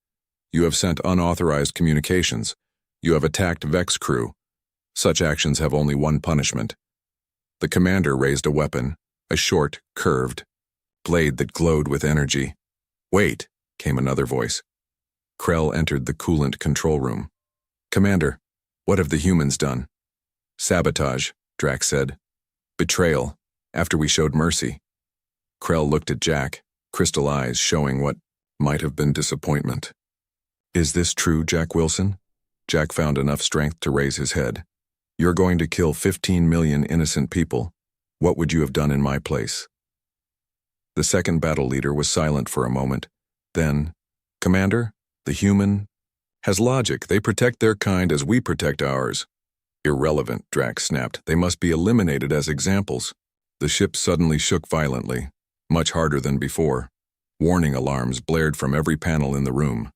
You have sent unauthorized communications. You have attacked Vex crew. Such actions have only one punishment. The commander raised a weapon, a short, curved blade that glowed with energy. Wait, came another voice. Krell entered the coolant control room. Commander, what have the humans done? Sabotage, Drax said. Betrayal, after we showed mercy. Krell looked at Jack, crystal eyes showing what might have been disappointment. Is this true, Jack Wilson? Jack found enough strength to raise his head. You're going to kill 15 million innocent people. What would you have done in my place? The second battle leader was silent for a moment. Then, Commander, the human has logic. They protect their kind as we protect ours. Irrelevant, Drax snapped. They must be eliminated as examples. The ship suddenly shook violently, much harder than before. Warning alarms blared from every panel in the room.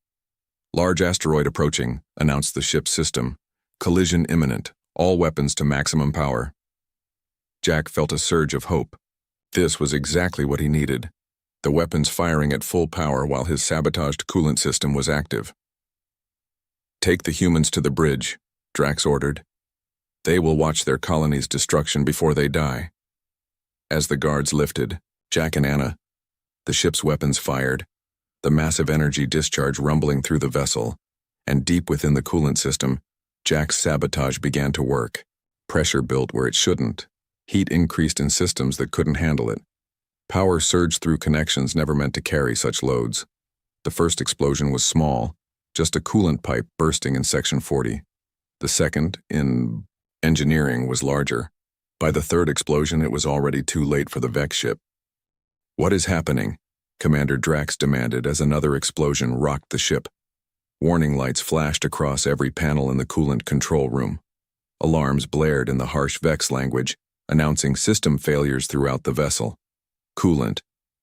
Large asteroid approaching, announced the ship's system. Collision imminent. All weapons to maximum power. Jack felt a surge of hope. This was exactly what he needed. The weapons firing at full power while his sabotaged coolant system was active. Take the humans to the bridge, Drax ordered. They will watch their colony's destruction before they die. As the guards lifted, Jack and Anna, the ship's weapons fired, the massive energy discharge rumbling through the vessel, and deep within the coolant system, Jack's sabotage began to work. Pressure built where it shouldn't. Heat increased in systems that couldn't handle it. Power surged through connections never meant to carry such loads. The first explosion was small, just a coolant pipe bursting in Section 40. The second, in engineering, was larger. By the third explosion, it was already too late for the Vex ship. "What is happening?" Commander Drax demanded as another explosion rocked the ship. Warning lights flashed across every panel in the coolant control room. Alarms blared in the harsh Vex language, announcing system failures throughout the vessel. Coolant.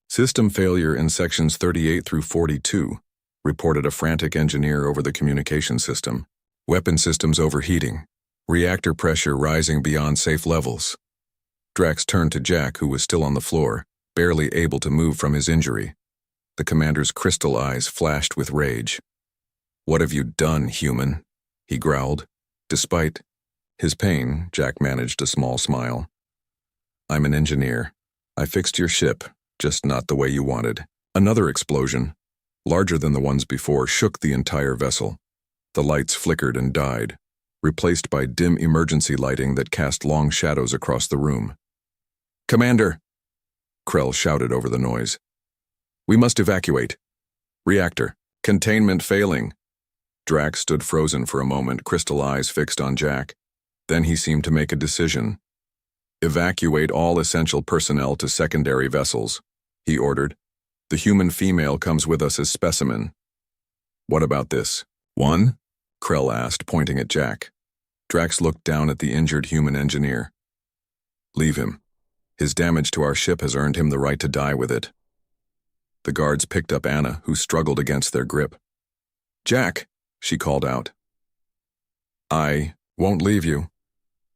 System failure in sections 38 through 42, reported a frantic engineer over the communication system. Weapon systems overheating. Reactor pressure rising beyond safe levels. Drax turned to Jack, who was still on the floor, barely able to move from his injury. The commander's crystal eyes flashed with rage. "What have you done, human?" he growled. Despite his pain, Jack managed a small smile. "I'm an engineer. I fixed your ship, just not the way you wanted." Another explosion, larger than the ones before, shook the entire vessel. The lights flickered and died, replaced by dim emergency lighting that cast long shadows across the room. "Commander!" Krell shouted over the noise. "We must evacuate. Reactor. Containment failing." Drax stood frozen for a moment, crystal eyes fixed on Jack. Then he seemed to make a decision. "Evacuate all essential personnel to secondary vessels," he ordered. "The human female comes with us as specimen." "What about this one?" Krell asked, pointing at Jack. Drax looked down at the injured human engineer. "Leave him. His damage to our ship has earned him the right to die with it." The guards picked up Anna, who struggled against their grip. "Jack," she called out. "I won't leave you."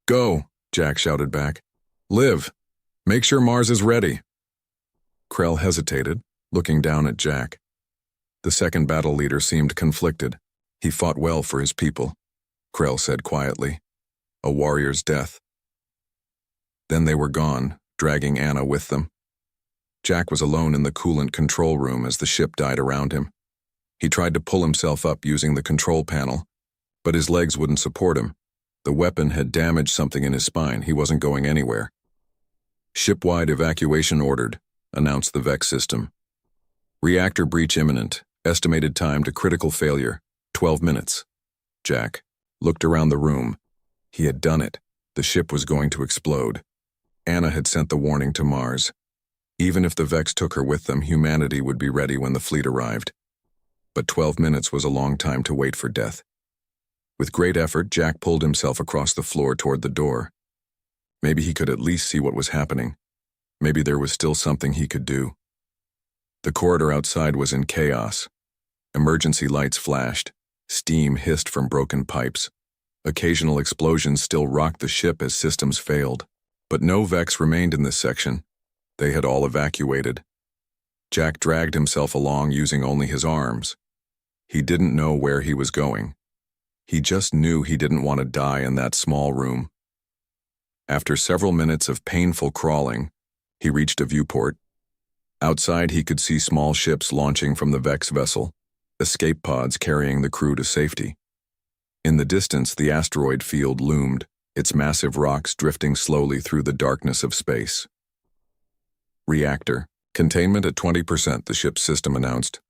"Go," Jack shouted back. "Live. Make sure Mars is ready." Krell hesitated, looking down at Jack. The second battle leader seemed conflicted. "He fought well for his people," Krell said quietly. "A warrior's death." Then they were gone, dragging Anna with them. Jack was alone in the coolant control room as the ship died around him. He tried to pull himself up using the control panel, but his legs wouldn't support him. The weapon had damaged something in his spine. He wasn't going anywhere. "Ship-wide evacuation ordered," announced the Vex system. "Reactor breach imminent. Estimated time to critical failure, 12 minutes. Jack looked around the room. He had done it. The ship was going to explode. Anna had sent the warning to Mars. Even if the Vex took her with them, humanity would be ready when the fleet arrived. But 12 minutes was a long time to wait for death. With great effort, Jack pulled himself across the floor toward the door. Maybe he could at least see what was happening. Maybe there was still something he could do. The corridor outside was in chaos. Emergency lights flashed. Steam hissed from broken pipes. Occasional explosions still rocked the ship as systems failed. But no Vex remained in this section. They had all evacuated. Jack dragged himself along using only his arms. He didn't know where he was going. He just knew he didn't want to die in that small room. After several minutes of painful crawling, he reached a viewport. Outside, he could see small ships launching from the Vex vessel, escape pods carrying the crew to safety. In the distance, the asteroid field loomed, its massive rocks drifting slowly through the darkness of space. "Reactor. Containment at 20%, the ship's system announced.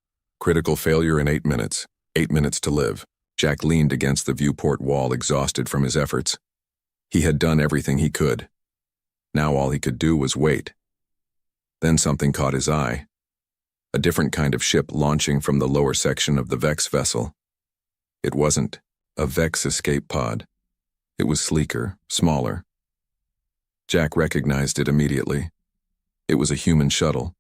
Critical failure in 8 minutes. 8 minutes to live." Jack leaned against the viewport wall, exhausted from his efforts. He had done everything he could. Now all he could do was wait. Then something caught his eye. A different kind of ship launching from the lower section of the Vex vessel. It wasn't a Vex escape pod. It was sleeker, smaller. Jack recognized it immediately. It was a human shuttle.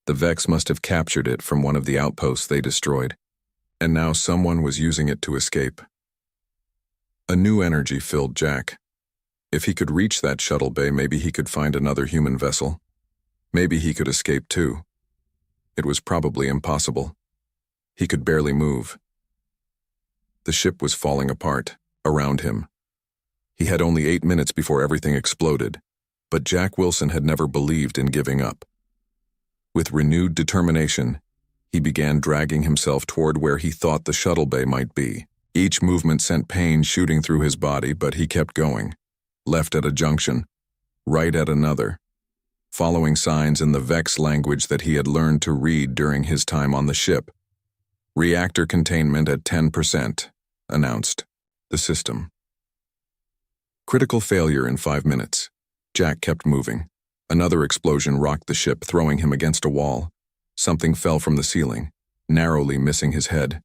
The Vex must have captured it from one of the outposts they destroyed, and now someone was using it to escape. A new energy filled Jack. If he could reach that shuttle bay, maybe he could find another human vessel. Maybe he could escape too. It was probably impossible. He could barely move. The ship was falling apart, around him. He had only 8 minutes before everything exploded, but Jack Wilson had never believed in giving up. With renewed determination, he began dragging himself toward where he thought the shuttle bay might be. Each movement sent pain shooting through his body, but he kept going. Left at a junction, right at another, following signs in the Vex language that he had learned to read during his time on the ship. Reactor containment at 10%, announced the system. Critical failure in 5 minutes. Jack kept moving. Another explosion rocked the ship, throwing him against a wall. Something fell from the ceiling, narrowly missing his head.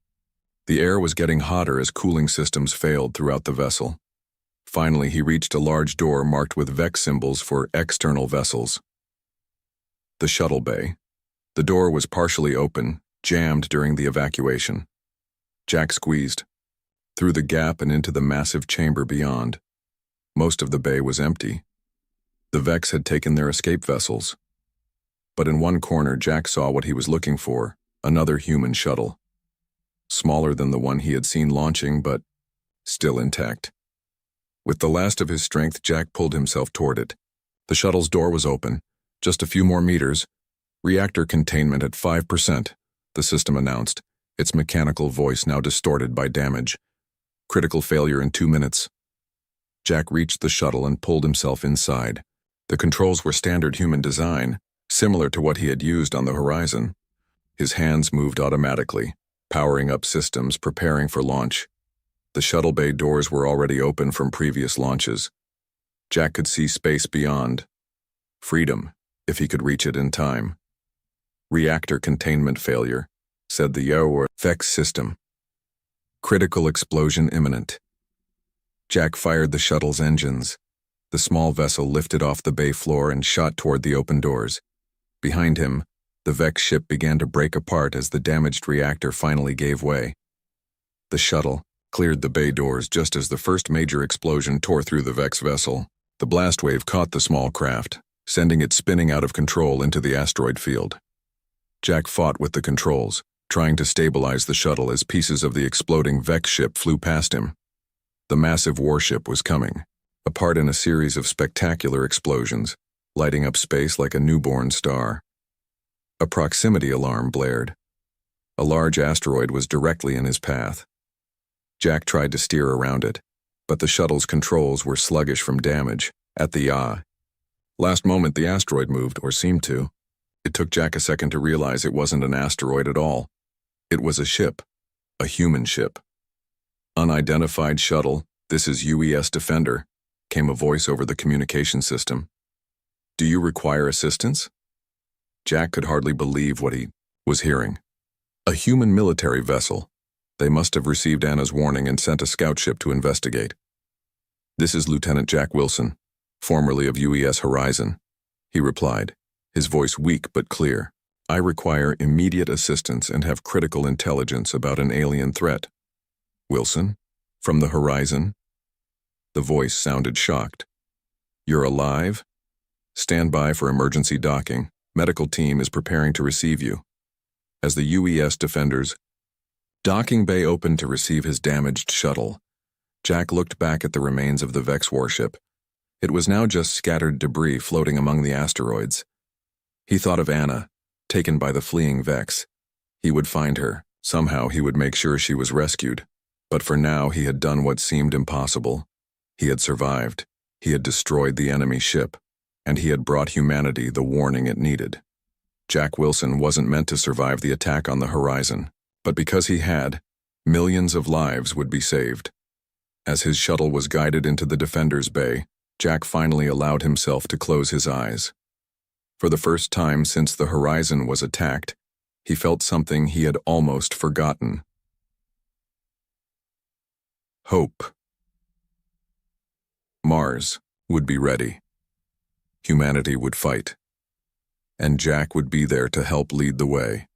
The air was getting hotter as cooling systems failed throughout the vessel. Finally, he reached a large door marked with VEX symbols for external vessels. The shuttle bay. The door was partially open, jammed during the evacuation. Jack squeezed through the gap and into the massive chamber beyond. Most of the bay was empty. The VEX had taken their escape vessels. But in one corner, Jack saw what he was looking for, another human shuttle. Smaller than the one he had seen launching, but still intact. With the last of his strength, Jack pulled himself toward it. The shuttle's door was open. Just a few more meters. Reactor containment at 5%, the system announced, its mechanical voice now distorted by damage. Critical failure in 2 minutes. Jack reached the shuttle and pulled himself inside. The controls were standard human design, similar to what he had used on the Horizon. His hands moved automatically, powering up systems, preparing for launch. The shuttle bay doors were already open from previous launches. Jack could see space beyond. Freedom, if he could reach it in time. Reactor containment failure, said the VEX system. Critical explosion imminent. Jack fired the shuttle's engines. The small vessel lifted off the bay floor and shot toward the open doors. Behind him, the VEX ship began to break apart as the damaged reactor finally gave way. The shuttle cleared the bay doors just as the first major explosion tore through the VEX vessel. The blast wave caught the small craft, sending it spinning out of control into the asteroid field. Jack fought with the controls, trying to stabilize the shuttle as pieces of the exploding VEX ship flew past him. The massive warship was coming, apart in a series of spectacular explosions, lighting up space like a newborn star. A proximity alarm blared. A large asteroid was directly in his path. Jack tried to steer around it, but the shuttle's controls were sluggish from damage. At the last moment, the asteroid moved, or seemed to. It took Jack a second to realize it wasn't an asteroid at all. It was a ship, a human ship. Unidentified shuttle, this is UES Defender, came a voice over the communication system. Do you require assistance? Jack could hardly believe what he was hearing. A human military vessel. They must have received Anna's warning and sent a scout ship to investigate. This is Lieutenant Jack Wilson, formerly of UES Horizon, he replied, his voice weak but clear. I require immediate assistance and have critical intelligence about an alien threat. Wilson? From the Horizon? The voice sounded shocked. You're alive? Stand by for emergency docking. Medical team is preparing to receive you. As the UES Defender's docking bay opened to receive his damaged shuttle, Jack looked back at the remains of the VEX warship. It was now just scattered debris floating among the asteroids. He thought of Anna, taken by the fleeing VEX. He would find her. Somehow he would make sure she was rescued. But for now he had done what seemed impossible. He had survived. He had destroyed the enemy ship. And he had brought humanity the warning it needed. Jack Wilson wasn't meant to survive the attack on the Horizon. But because he had, millions of lives would be saved. As his shuttle was guided into the Defender's Bay, Jack finally allowed himself to close his eyes. For the first time since the Horizon was attacked, he felt something he had almost forgotten. Hope. Mars would be ready. Humanity would fight. And Jack would be there to help lead the way.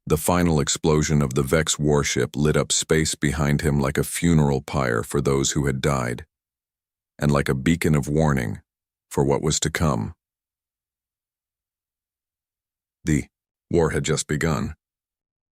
The final explosion of the VEX warship lit up space behind him like a funeral pyre for those who had died, and like a beacon of warning for what was to come. The war had just begun.